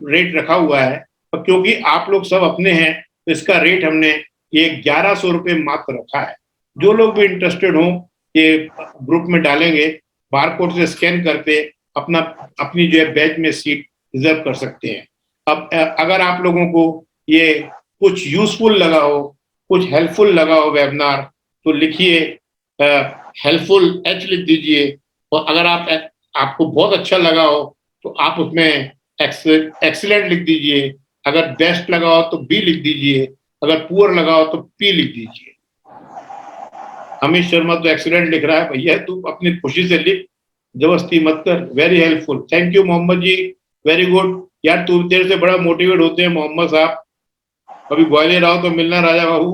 रेट रखा हुआ है, और क्योंकि आप लोग सब अपने हैं तो इसका रेट हमने ये 1100 रुपये मात्र रखा है। जो लोग भी इंटरेस्टेड हों ये ग्रुप में डालेंगे, बारकोड से स्कैन करके अपनी जो है बैच में सीट रिजर्व कर सकते हैं। अब अगर आप लोगों को ये कुछ यूजफुल लगा हो, कुछ हेल्पफुल लगा हो वेबिनार, तो लिखिए हेल्पफुल H लिख दीजिए। और अगर आपको बहुत अच्छा लगा हो तो आप उसमें एक्सीलेंट लिख दीजिए। अगर बेस्ट लगा हो तो B लिख दीजिए। अगर पुअर लगा हो तो P लिख दीजिए। अमित शर्मा तो एक्सीलेंट लिख रहा है, भैया तू अपनी खुशी से लिख, जबरदस्ती मत कर। Very helpful, thank you Mohammad ji, very good. यार तू तेरे से बड़ा मोटिवेट होते हैं मोहम्मद साहब, कभी ग्वालियर आओ तो मिलना राजा बाबू।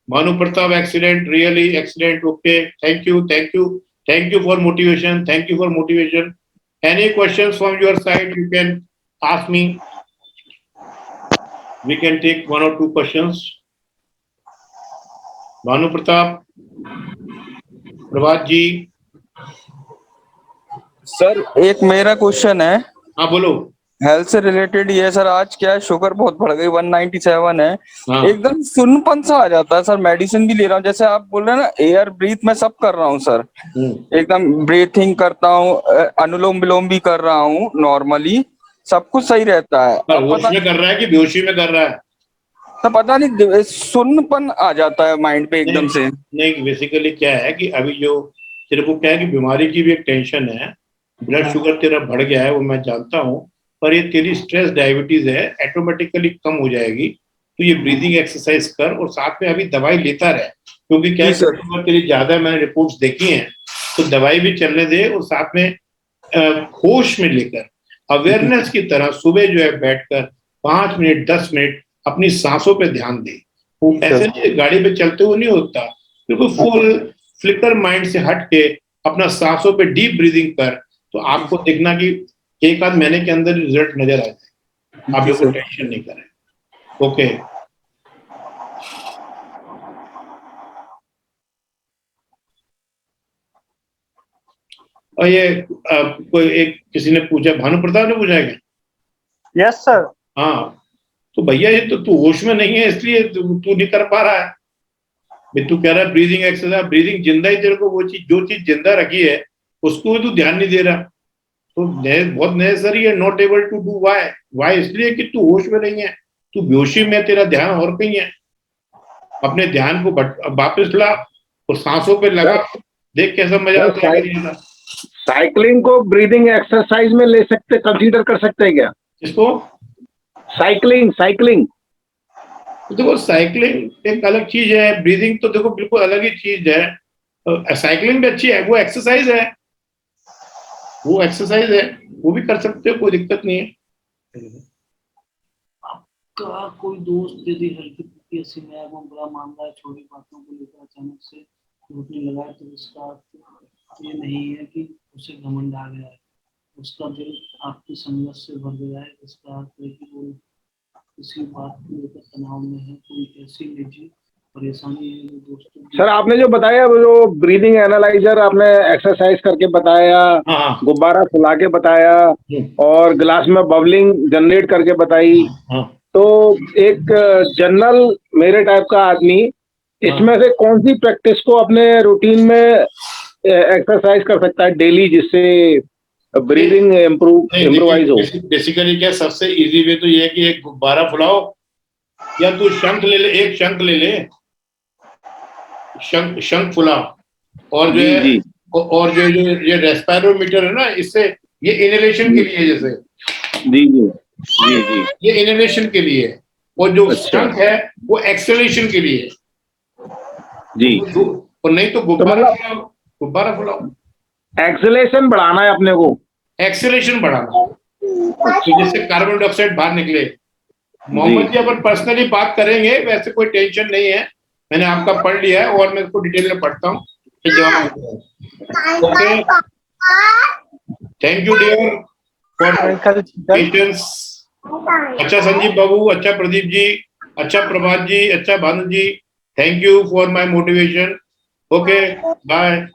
Bhanu Pratap excellent, really excellent, okay, thank you, thank you, thank you for motivation, thank you for motivation. Any questions from your side you can ask me, we can take 1 or 2 questions. Bhanu Pratap, Prabhat ji. Sir एक मेरा क्वेश्चन है, हाँ बोलो। हेल्थ से रिलेटेड ये सर, आज क्या है शुगर बहुत बढ़ गई, 197 है। हाँ। एकदम सुन्नपन सा आ जाता है सर, मेडिसिन भी ले रहा हूँ, जैसे आप बोल रहे हैं ना एयर ब्रीथ में सब कर रहा हूँ सर, एकदम ब्रीथिंग करता हूँ, अनुलोम विलोम भी कर रहा हूँ, नॉर्मली सब कुछ सही रहता है। अब होश में कर रहा है कि बेहोशी में कर रहा है? तो पता नहीं सुन्नपन आ जाता है माइंड पे एकदम से। नहीं, बेसिकली क्या है कि अभी जो तेरे को क्या है कि बीमारी की भी एक टेंशन है, ब्लड शुगर तेरा बढ़ गया है वो मैं जानता हूँ, पर ये तेरी स्ट्रेस डायबिटीज है, ऑटोमेटिकली कम हो जाएगी। तो ये ब्रीदिंग एक्सरसाइज कर और साथ में अभी दवाई लेता रहे, क्योंकि क्या है शुगर तेरी ज्यादा, मैंने रिपोर्ट्स देखी हैं, तो दवाई भी चलने दे और साथ में होश में लेकर अवेयरनेस की तरह सुबह जो है बैठकर 5 मिनट 10 मिनट अपनी सांसों पे ध्यान दे। वो ऐसे नहीं गाड़ी पे चलते हुए नहीं होता, बिल्कुल फुल फ्लिकर माइंड से हट के अपना सांसों पे डीप ब्रीदिंग कर, तो आपको देखना कि 1 आध महीने के अंदर रिजल्ट नजर आ जाए। आप बिल्कुल टेंशन नहीं करें। ओके, और ये कोई एक किसी ने पूछा, भानु प्रताप ने पूछा है क्या? Yes sir. हाँ, तो भैया ये तो तू होश में नहीं है इसलिए तू नहीं कर पा रहा है। तू कह रहा है ब्रीदिंग एक्सरसाइज, ब्रीदिंग जिंदा ही तेरे को वो चीज, जो चीज जिंदा रखी है उसको भी तू ध्यान नहीं दे रहा, तो बहुत नेसेसरी है। Not able to do, why इसलिए कि तू होश में नहीं है, तू बेहोशी में, तेरा ध्यान और कहीं है। अपने ध्यान को वापस ला और सांसों पे लगा, देख कैसा मजा आता है। साइकिलिंग को ब्रीदिंग एक्सरसाइज में ले सकते, कंसीडर कर सकते हैं क्या इसको? साइकिलिंग देखो साइकिलिंग एक अलग चीज है, ब्रीदिंग तो देखो बिल्कुल अलग ही चीज है। साइकिलिंग भी अच्छी है, वो एक्सरसाइज है, वो भी कर सकते हो, कोई दिक्कत नहीं है। आपका कोई दोस्त यदि हल्की फुल्की हंसी मजाक में बुरा मान रहा है, छोटी बातों को लेकर अचानक से रोकने लगा है, तो इसका अर्थ ये नहीं है कि उसे घमंड आ गया है, उसका दिल आपकी संघर्ष से भर गया है। इसका अर्थ है कि वो किसी बात को लेकर तनाव में है, कोई ऐसी निजी परेशानी है जो दोस्तों। सर आपने जो बताया, वो जो ब्रीदिंग एनालाइजर आपने एक्सरसाइज करके बताया, गुब्बारा फुला के बताया और ग्लास में बबलिंग जनरेट करके बताई, तो एक जनरल मेरे टाइप का आदमी इसमें से कौन सी प्रैक्टिस को अपने रूटीन में एक्सरसाइज कर सकता है डेली, जिससे ब्रीदिंग इम्प्रोवाइज हो? बेसिकली क्या सबसे इजी वे तो ये है कि एक गुब्बारा फुलाओ, या तू शंख ले ले, एक शंख ले ले, शंख फुलाओ, और जो है और जो जो ये रेस्पिरोमीटर है ना, इससे ये इनहेलेशन के लिए, जैसे जी जी जी जी। ये इनहेलेशन के लिए है, और जो अच्छा। स्टंट है वो एक्सेलेशन के लिए है जी। और नहीं तो गुब्बारा फुलाओ, गुब्बारा फुलाओ। एक्सेलेशन बढ़ाना है अपने को, एक्सेलेशन बढ़ाना, तो जिससे कार्बन डाइऑक्साइड बाहर निकले। मोहम्मद जी अपन पर्सनली बात करेंगे, वैसे कोई टेंशन नहीं है, मैंने आपका पढ़ लिया है और मैं इसको डिटेल में पढ़ता हूँ, फिर जवाब। Okay, thank you dear for patience. अच्छा संजीव बाबू, अच्छा प्रदीप जी, अच्छा प्रभात जी, अच्छा Bhanu ji, thank you for my motivation. Okay, bye.